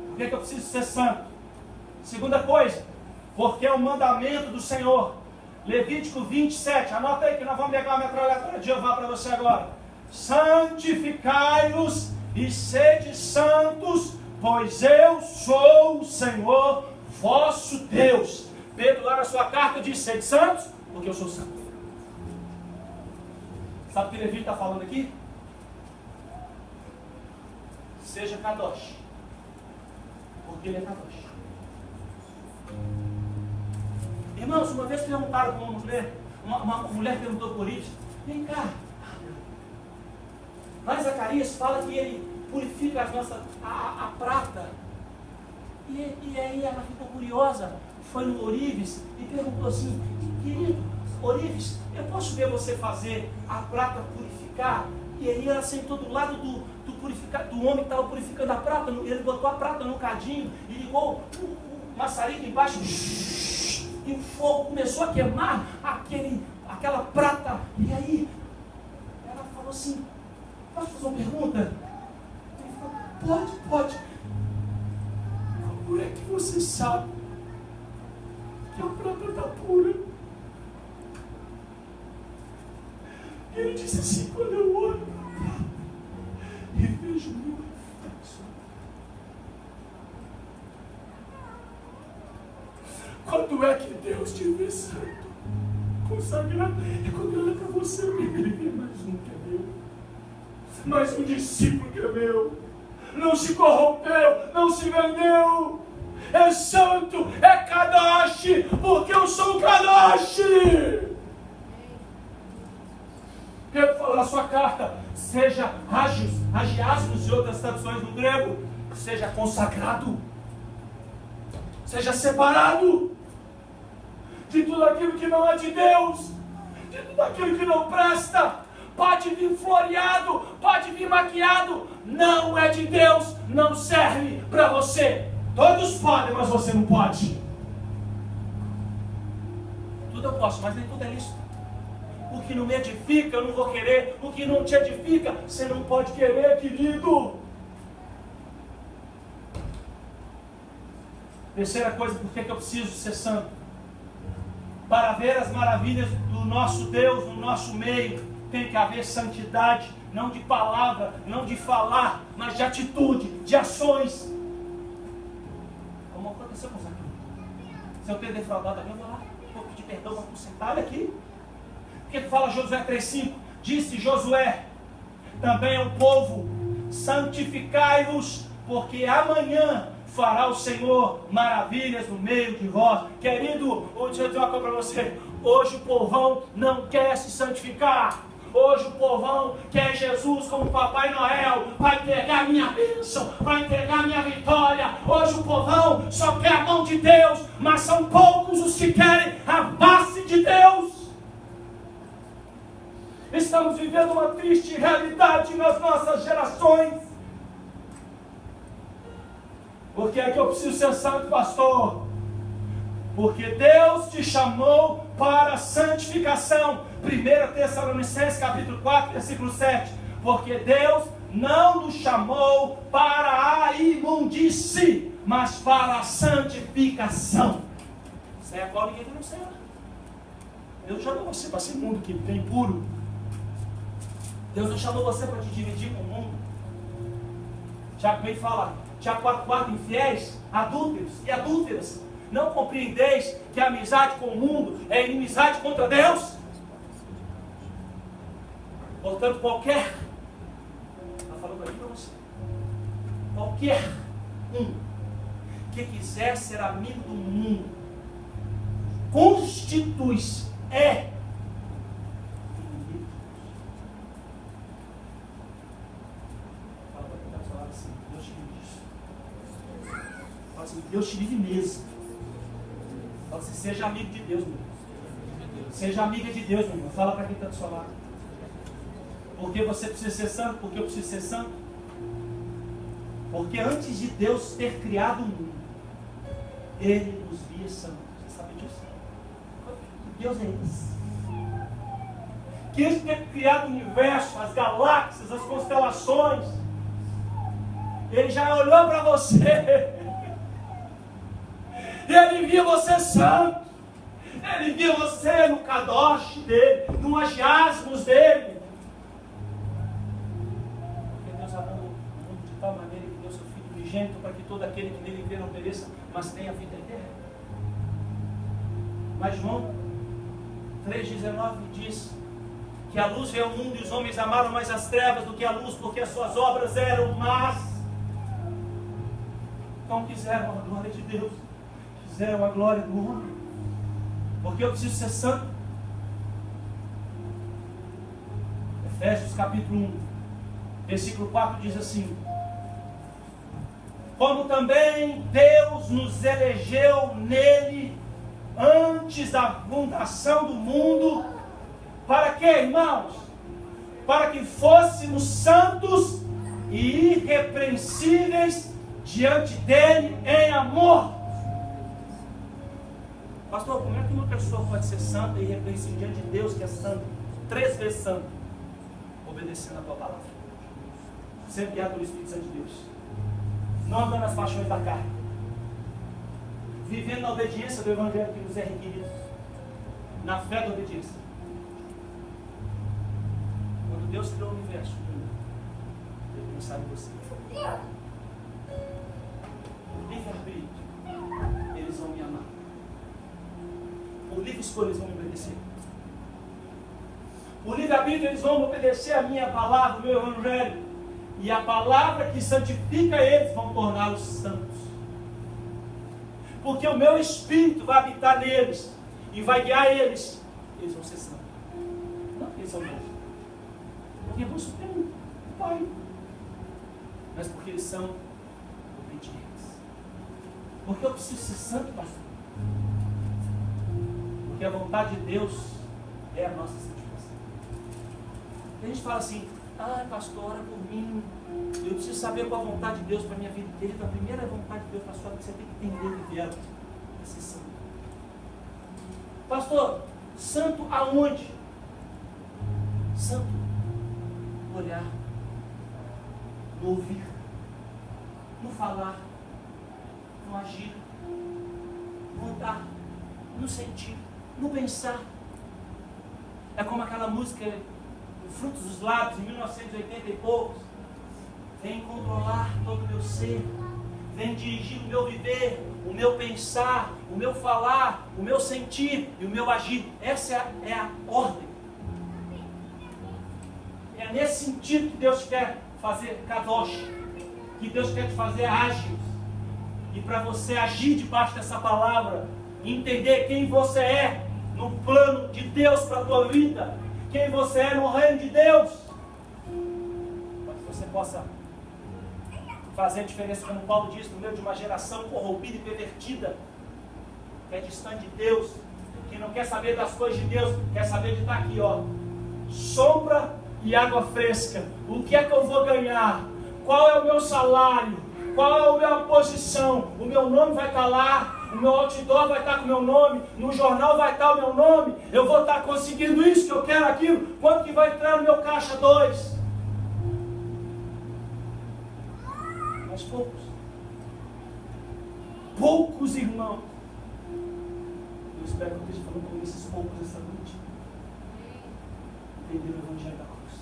Por que eu preciso ser santo? Segunda coisa, porque é o mandamento do Senhor. Levítico 27, anota aí que nós vamos pegar uma metralhadora de Jeová para você agora. Santificai-vos e sede santos, pois eu sou o Senhor vosso Deus. Pedro lá na sua carta diz, sede santos, porque eu sou santo. Sabe o que Levítico está falando aqui? Seja kadosh, porque ele é kadosh. Irmãos, uma vez perguntaram para uma mulher perguntou por isso, vem cá, mas Zacarias fala que ele purifica a prata, e aí ela ficou curiosa, foi no Orives e perguntou assim, querido, Orives, eu posso ver você fazer a prata purificar? E aí ela sentou do lado do homem que estava purificando a prata, ele botou a prata no cadinho e ligou o maçarico embaixo, e o fogo começou a queimar aquela prata. E aí ela falou assim, posso fazer uma pergunta? Ele falou, pode. Como é que você sabe que a prata está pura? E ele disse assim, quando eu olho e vejo meu reflexo, quando é que Deus te vê santo, consagrado? E quando olha para você, ele vê mais um que é meu, mais um discípulo que é meu, não se corrompeu, não se vendeu, é santo, é kadosh, porque eu sou kadosh. Pedro fala na sua carta, seja agiasmos e outras traduções no grego, seja consagrado, seja separado de tudo aquilo que não é de Deus, de tudo aquilo que não presta. Pode vir floreado, pode vir maquiado, não é de Deus, não serve para você. Todos podem, mas você não pode. Tudo eu posso, mas nem tudo é lícito. O que não me edifica, eu não vou querer. O que não te edifica, você não pode querer, querido. Terceira coisa, por que eu preciso ser santo? Para ver as maravilhas do nosso Deus no nosso meio, tem que haver santidade, não de palavra, não de falar, mas de atitude, de ações. Como aconteceu com Zaqueu. Se eu ter defraudado alguém, eu vou lá, vou pedir perdão, vou sentar aqui. O que fala Josué 3,5? Disse Josué também ao povo, santificai-vos, porque amanhã fará o Senhor maravilhas no meio de vós. Querido, deixa eu dizer uma coisa para você, hoje o povão não quer se santificar. Hoje o povão quer Jesus como Papai Noel, para entregar a minha bênção, para entregar a minha vitória. Hoje o povão só quer a mão de Deus, mas são poucos os que querem a face de Deus. Estamos vivendo uma triste realidade nas nossas gerações. Por que é que eu preciso ser santo, pastor? Porque Deus te chamou para a santificação. 1 Tessalonicenses capítulo 4, versículo 7. Porque Deus não nos chamou para a imundície, mas para a santificação. Sem a qual ninguém tem no céu. Deus chamou você para ser imundo, que é impuro. Deus não chamou você para te dividir com o mundo. Tiago bem fala, Tiago 4,4, infiéis, adúlteros e adúlteras, não compreendeis que a amizade com o mundo é inimizade contra Deus? Portanto, qualquer, está falando aqui para você, qualquer um que quiser ser amigo do mundo, constitui-se, Deus te livre mesmo. Fala assim, seja amigo de Deus, meu. Seja amiga de Deus, meu irmão. Fala para quem está do seu lado. Porque você precisa ser santo, porque eu preciso ser santo. Porque antes de Deus ter criado o mundo, Ele nos via santos. Você sabe disso? Que Deus é esse? Que Ele ter criado o universo, as galáxias, as constelações, Ele já olhou para você. E Ele via você santo. Ele via você no kadosh dele, no agiasmos dele. Porque Deus amou o mundo de tal maneira que deu seu Filho unigênito para que todo aquele que nele crê não pereça, mas tenha vida eterna. Mas João 3,19 diz que a luz veio ao mundo e os homens amaram mais as trevas do que a luz, porque as suas obras eram más. Não quiseram a glória de Deus, quiseram a glória do homem. Porque eu preciso ser santo. Efésios capítulo 1, versículo 4 diz assim: como também Deus nos elegeu nele antes da fundação do mundo, para quê, irmãos? Para que fôssemos santos e irrepreensíveis diante dele em amor. Pastor, como é que uma pessoa pode ser santa e irrepreensível diante de Deus, que é santo, 3 vezes santo? Obedecendo a tua palavra, sendo guiado pelo Espírito Santo de Deus, não andando nas paixões da carne, vivendo na obediência do Evangelho que nos é requerido, na fé da obediência. Quando Deus criou o universo, Ele não sabe você. Livre-arbítrio, eles vão me amar. Por livre escolha eles vão me obedecer. Por livre-arbítrio eles vão obedecer a minha palavra, o meu Evangelho. E a palavra que santifica eles vão torná-los santos. Porque o meu Espírito vai habitar neles e vai guiar eles. Eles vão ser santos. Não porque eles são bons, porque é bom supremo, o Pai. Mas porque eles são obedientes. Porque eu preciso ser santo, pastor. Porque a vontade de Deus é a nossa santificação. A gente fala assim: ai, pastor, ora por mim. Eu preciso saber qual a vontade de Deus para a minha vida. Querido, a primeira vontade de Deus para a sua vida, você tem que entender que ela é ser santo. Pastor, santo aonde? Santo no olhar, no ouvir, no falar, no agir, no andar, no sentir, no pensar. É como aquela música Frutos dos Lábios, em 1980 e poucos. Vem controlar todo o meu ser, vem dirigir o meu viver, o meu pensar, o meu falar, o meu sentir e o meu agir. Essa é a ordem. É nesse sentido que Deus quer fazer kadosh, que Deus quer te fazer ágil. E para você agir debaixo dessa palavra, entender quem você é no plano de Deus para a tua vida, quem você é no reino de Deus, para que você possa fazer a diferença, como Paulo diz, no meio de uma geração corrompida e pervertida, que é distante de Deus, que não quer saber das coisas de Deus, quer saber de estar aqui, ó, sombra e água fresca. O que é que eu vou ganhar? Qual é o meu salário? Qual é a minha posição? O meu nome vai estar lá, o meu outdoor vai estar com o meu nome, no jornal vai estar o meu nome, eu vou estar conseguindo isso, que eu quero aquilo. Quanto que vai entrar no meu caixa 2? Mas poucos irmãos. Eu espero que eu esteja falando com esses poucos essa noite. Entenderam o Evangelho da cruz.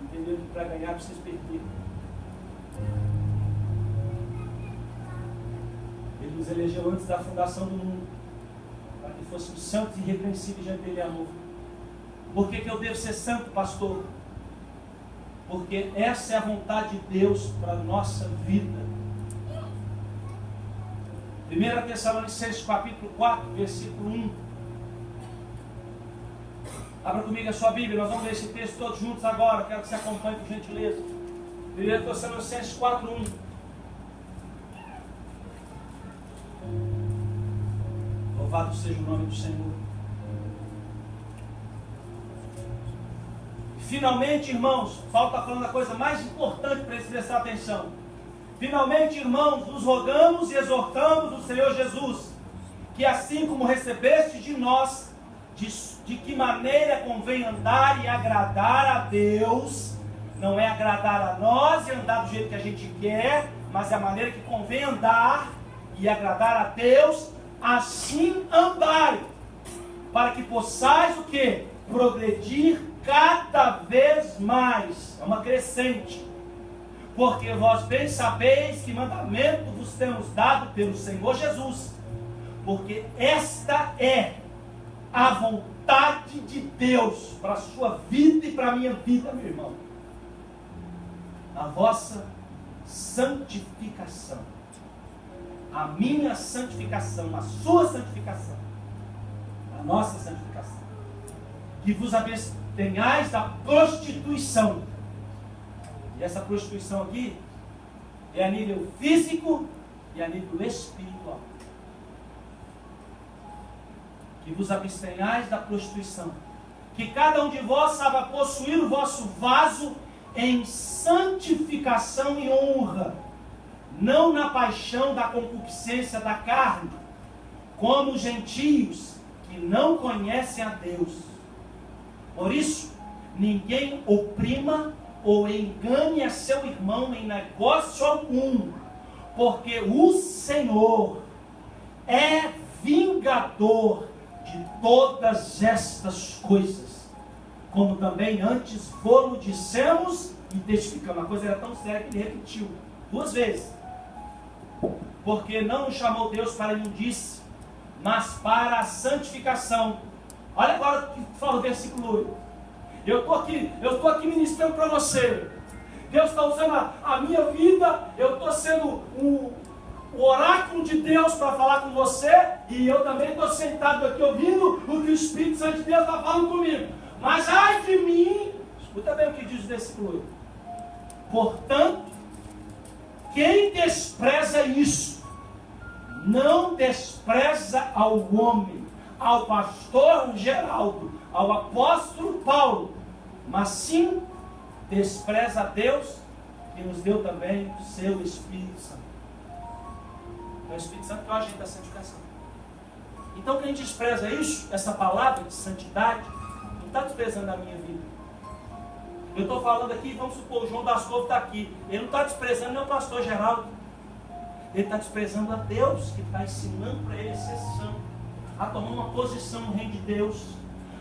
Entenderam que para ganhar precisa perder. Ele nos elegeu antes da fundação do mundo, para que fôssemos santos e irrepreensíveis diante dele, amor. Por que eu devo ser santo, pastor? Porque essa é a vontade de Deus para a nossa vida. 1 Tessalonicenses capítulo 4, versículo 1. Abra comigo a sua Bíblia, nós vamos ler esse texto todos juntos agora. Quero que você acompanhe por gentileza. 1 Tessalonicenses 4, 1. Louvado seja o nome do Senhor. Finalmente, irmãos, Paulo está falando a coisa mais importante para eles prestar atenção. Finalmente, irmãos, nos rogamos e exortamos o Senhor Jesus, que assim como recebeste de nós, de que maneira convém andar e agradar a Deus, não é agradar a nós e andar do jeito que a gente quer, mas é a maneira que convém andar e agradar a Deus, assim andai, para que possais o quê? Progredir cada vez mais. É uma crescente. Porque vós bem sabeis que mandamento vos temos dado pelo Senhor Jesus. Porque esta é a vontade de Deus para a sua vida e para a minha vida, meu irmão. A vossa santificação. A minha santificação, a sua santificação. A nossa santificação. Que vos abstenhais da prostituição. E essa prostituição aqui é a nível físico e a nível espiritual. Que vos abstenhais da prostituição. Que cada um de vós saiba possuir o vosso vaso em santificação e honra, não na paixão da concupiscência da carne, como os gentios que não conhecem a Deus. Por isso, ninguém oprima ou engane a seu irmão em negócio algum, porque o Senhor é vingador de todas estas coisas, como também antes vos dissemos e testificamos. A coisa era tão séria que ele repetiu 2 vezes. Porque não nos chamou Deus para a imundície, mas para a santificação. Olha agora o que fala o versículo 8. Eu estou aqui ministrando para você. Deus está usando a minha vida. Eu estou sendo o oráculo de Deus para falar com você. E eu também estou sentado aqui ouvindo o que o Espírito Santo de Deus está falando comigo. Mas ai de mim, escuta bem o que diz o versículo 8. Portanto, quem despreza isso, não despreza ao homem, ao pastor Geraldo, ao apóstolo Paulo, mas sim despreza a Deus, que nos deu também o seu Espírito Santo. É o Espírito Santo que é o agente da santificação. Então quem despreza isso, essa palavra de santidade, não está desprezando a minha vida. Eu estou falando aqui, vamos supor, o João das Couves está aqui. Ele não está desprezando meu pastor Geraldo. Ele está desprezando a Deus, que está ensinando para ele ser santo, a tomar uma posição no reino de Deus,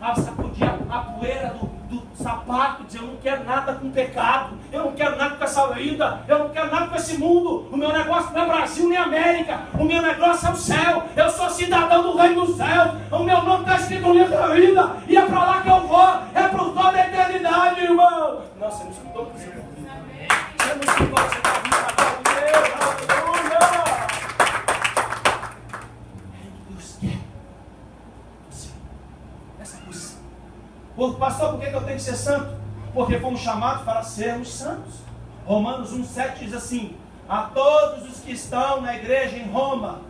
a sacudir a poeira do sapato, dizer: eu não quero nada com pecado, eu não quero nada com essa vida, eu não quero nada com esse mundo. O meu negócio não é Brasil nem América, o meu negócio é o céu. Eu sou cidadão do reino do céu, o meu nome está escrito no livro da vida, e é para lá que eu vou, é para o toda a eternidade, irmão. Nossa, você não escutou? Você não escutou, você está vindo na casa de Deus, aleluia. Pastor, por que eu tenho que ser santo? Porque fomos chamados para sermos santos. Romanos 1,7 diz assim: a todos os que estão na igreja em Roma,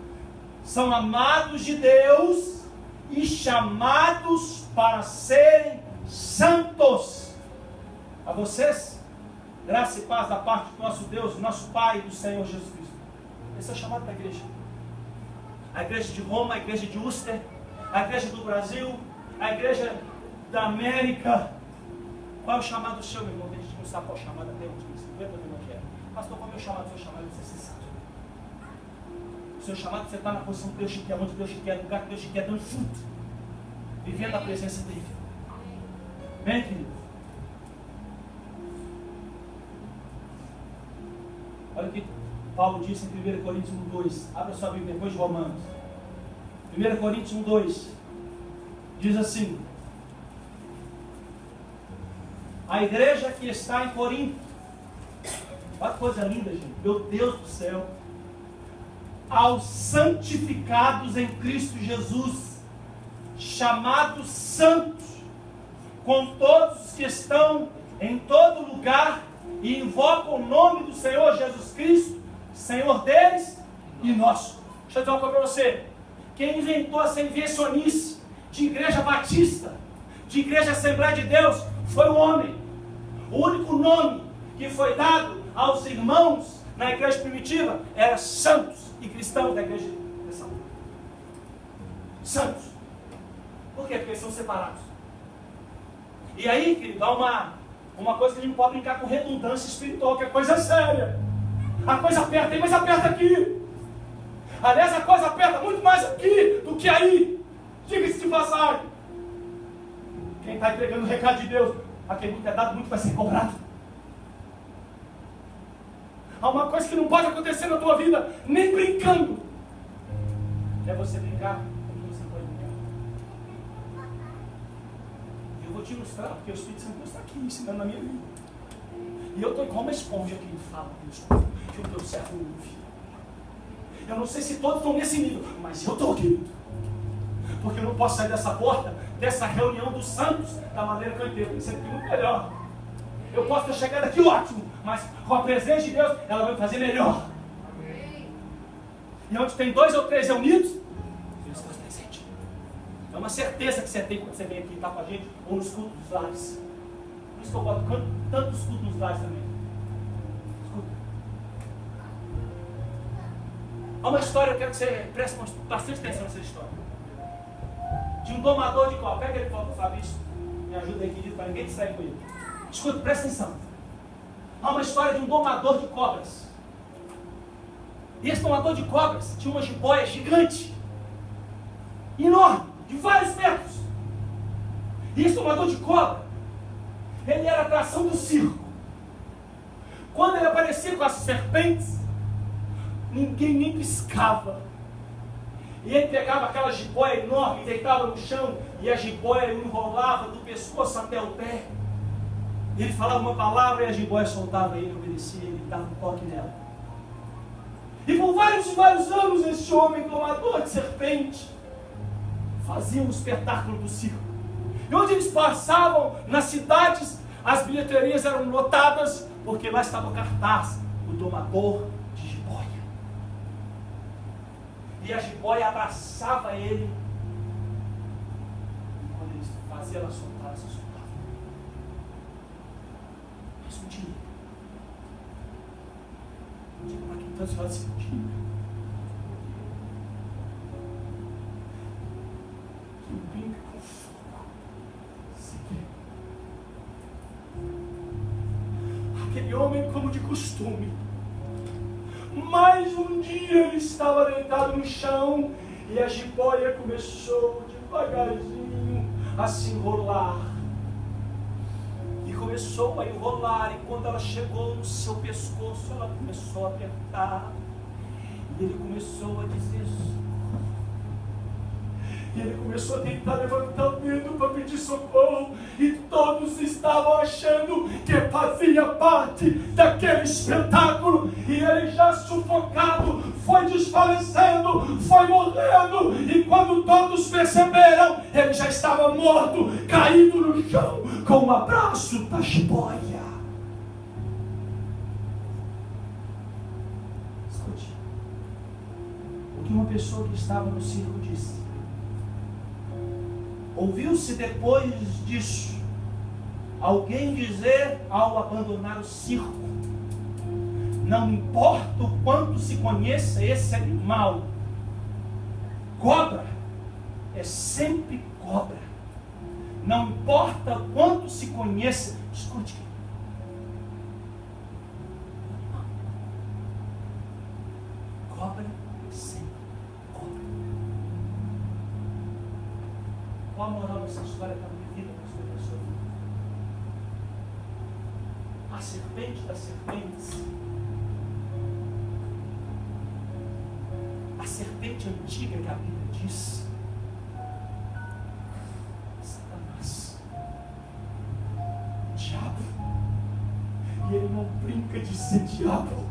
são amados de Deus e chamados para serem santos. A vocês, graça e paz da parte do nosso Deus, do nosso Pai e do Senhor Jesus Cristo. Esse é o chamado da igreja. A igreja de Roma, a igreja de Uster, a igreja do Brasil, a igreja da América. Qual é o chamado do seu, meu irmão? A gente não sabe qual é o chamado até hoje. Vê para o Evangelho. Pastor, qual é o meu chamado? O seu chamado é ser santo. O seu chamado é você estar na posição que Deus te quer, onde Deus te quer, no lugar que Deus te quer, dando fruto, vivendo a presença dele. Bem, querido. Olha o que Paulo disse em 1 Coríntios 1,2. Abra sua Bíblia depois de Romanos. 1 Coríntios 1,2 diz assim: a igreja que está em Corinto, olha que coisa linda, gente, meu Deus do céu, aos santificados em Cristo Jesus, chamados santos, com todos os que estão em todo lugar e invocam o nome do Senhor Jesus Cristo, Senhor deles e nosso. Deixa eu dizer uma coisa para você: quem inventou essa invencionice de igreja batista, de igreja Assembleia de Deus, foi o homem. O único nome que foi dado aos irmãos na igreja primitiva era santos e cristãos da igreja de São Paulo. Santos. Por quê? Porque eles são separados. E aí, querido, há uma coisa que a gente não pode brincar com redundância espiritual, que é coisa séria. A coisa aperta aí, mas aperta aqui. Aliás, a coisa aperta muito mais aqui do que aí. Diga-se de passagem. Quem está entregando o recado de Deus, a quem muito é dado, muito vai ser cobrado. Há uma coisa que não pode acontecer na tua vida, nem brincando. É você brincar como você pode brincar. E eu vou te ilustrar, porque o Espírito Santo está aqui ensinando na minha vida. E eu estou igual uma esponja que fala, que o teu servo ouve. Eu não sei se todos estão nesse nível, mas eu estou, querido. Porque eu não posso sair dessa porta, dessa reunião dos santos, da maneira que eu entendo. Isso é muito melhor. Eu posso ter chegado aqui ótimo, mas com a presença de Deus, ela vai fazer melhor. E onde tem 2 ou 3 reunidos, Deus está presente. É uma certeza que você tem quando você vem aqui e está com a gente, ou nos cultos dos lares. Por isso que eu boto tantos cultos nos lares também. Escuta. Há uma história, eu quero que você preste bastante atenção nessa história. De um domador de cobras. Pega ele para o Fabrício. Me ajuda aí, querido, para ninguém distrair com ele. Escuta, presta atenção. Há uma história de um domador de cobras. E esse domador de cobras tinha uma jiboia gigante, enorme, de vários metros. E esse domador de cobra, ele era a atração do circo. Quando ele aparecia com as serpentes, ninguém nem piscava. E ele pegava aquela jiboia enorme, deitava no chão, e a jiboia enrolava do pescoço até o pé. Ele falava uma palavra e a jiboia soltava ele, obedecia, ele dava um toque nela. E por vários e vários anos esse homem, domador de serpente, fazia um espetáculo do circo. E onde eles passavam, nas cidades, as bilheterias eram lotadas, porque lá estava o cartaz, o domador de jiboia. E a jiboia abraçava ele. E quando ele fazia ela soltar, ela se soltava. Mas um dia, diga para quem tantos fala assim, um dia, que brinca com fogo, se quer. Aquele homem, como de costume, mais um dia ele estava deitado no chão e a jiboia começou devagarzinho a se enrolar. E começou a enrolar, e quando ela chegou no seu pescoço, ela começou a apertar. E ele começou a dizer: e ele começou a tentar levantar o dedo para pedir socorro, e todos estavam achando que fazia parte daquele espetáculo, e ele já sufocado, foi desfalecendo, foi morrendo, e quando todos perceberam, ele já estava morto, caído no chão, com um abraço da jiboia. Escute, o que uma pessoa que estava no circo disse. Ouviu-se depois disso alguém dizer ao abandonar o circo: não importa o quanto se conheça esse animal, cobra é sempre cobra. Não importa o quanto se conheça, escute, cobra é sempre cobra. Qual a moral dessa história para a minha vida, pastor, da sua vida? A serpente das serpentes, a serpente antiga que a Bíblia diz, Satanás, diabo, e ele não brinca de ser diabo.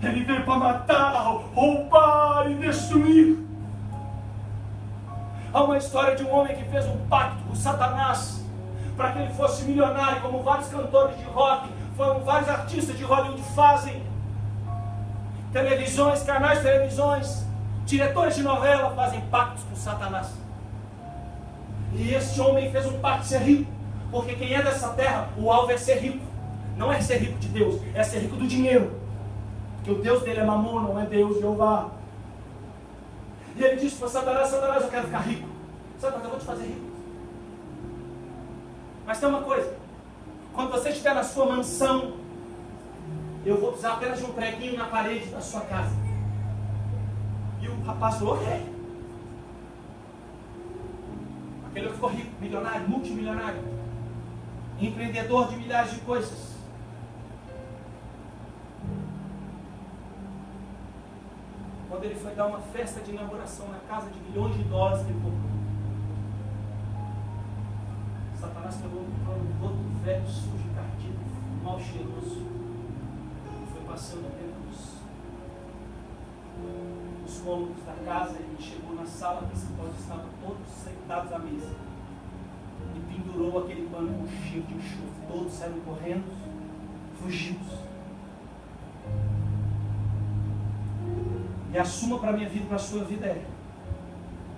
Ele veio para matar, roubar e destruir. Há uma história de um homem que fez um pacto com Satanás para que ele fosse milionário, como vários cantores de rock, como vários artistas de Hollywood fazem. Televisões, canais de televisões, diretores de novela fazem pactos com Satanás. E este homem fez um pacto de ser rico, Porque quem é dessa terra, o alvo é ser rico. Não é ser rico de Deus, é ser rico do dinheiro. Porque o Deus dele é Mamon, não é Deus Jeová. E ele disse para Satanás: Satanás, eu quero ficar rico. Satanás, eu vou te fazer rico. Mas tem uma coisa: quando você estiver na sua mansão, eu vou precisar apenas de um preguinho na parede da sua casa. E o rapaz falou: ok. Aquele ficou rico, milionário, multimilionário, empreendedor de milhares de coisas. Quando ele foi dar uma festa de inauguração na casa de milhões de dólares que ele comprou, Satanás pegou um pano todo velho, sujo, cardido, mal cheiroso, e foi passando dentro dos cômodos da casa. Ele chegou na sala principal, estavam todos sentados à mesa, e pendurou aquele pano com cheiro de enxofre. Todos saíram correndo, fugidos. E a suma para a minha vida e para a sua vida é: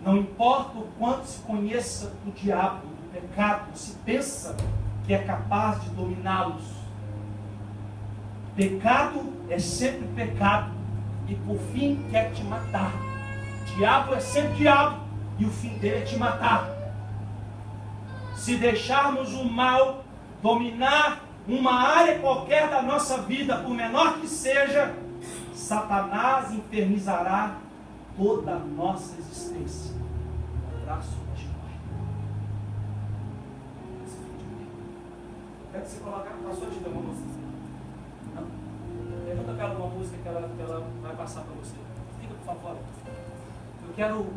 não importa o quanto se conheça do diabo, do pecado, se pensa que é capaz de dominá-los, pecado é sempre pecado, e por fim quer te matar. Diabo é sempre diabo, e o fim dele é te matar. Se deixarmos o mal dominar uma área qualquer da nossa vida, por menor que seja, Satanás infernizará toda a nossa existência. Um abraço de morte. Quero que você coloque a pastora de uma música. Não? Levanta para ela uma música que ela vai passar para você. Fica, por favor. Eu quero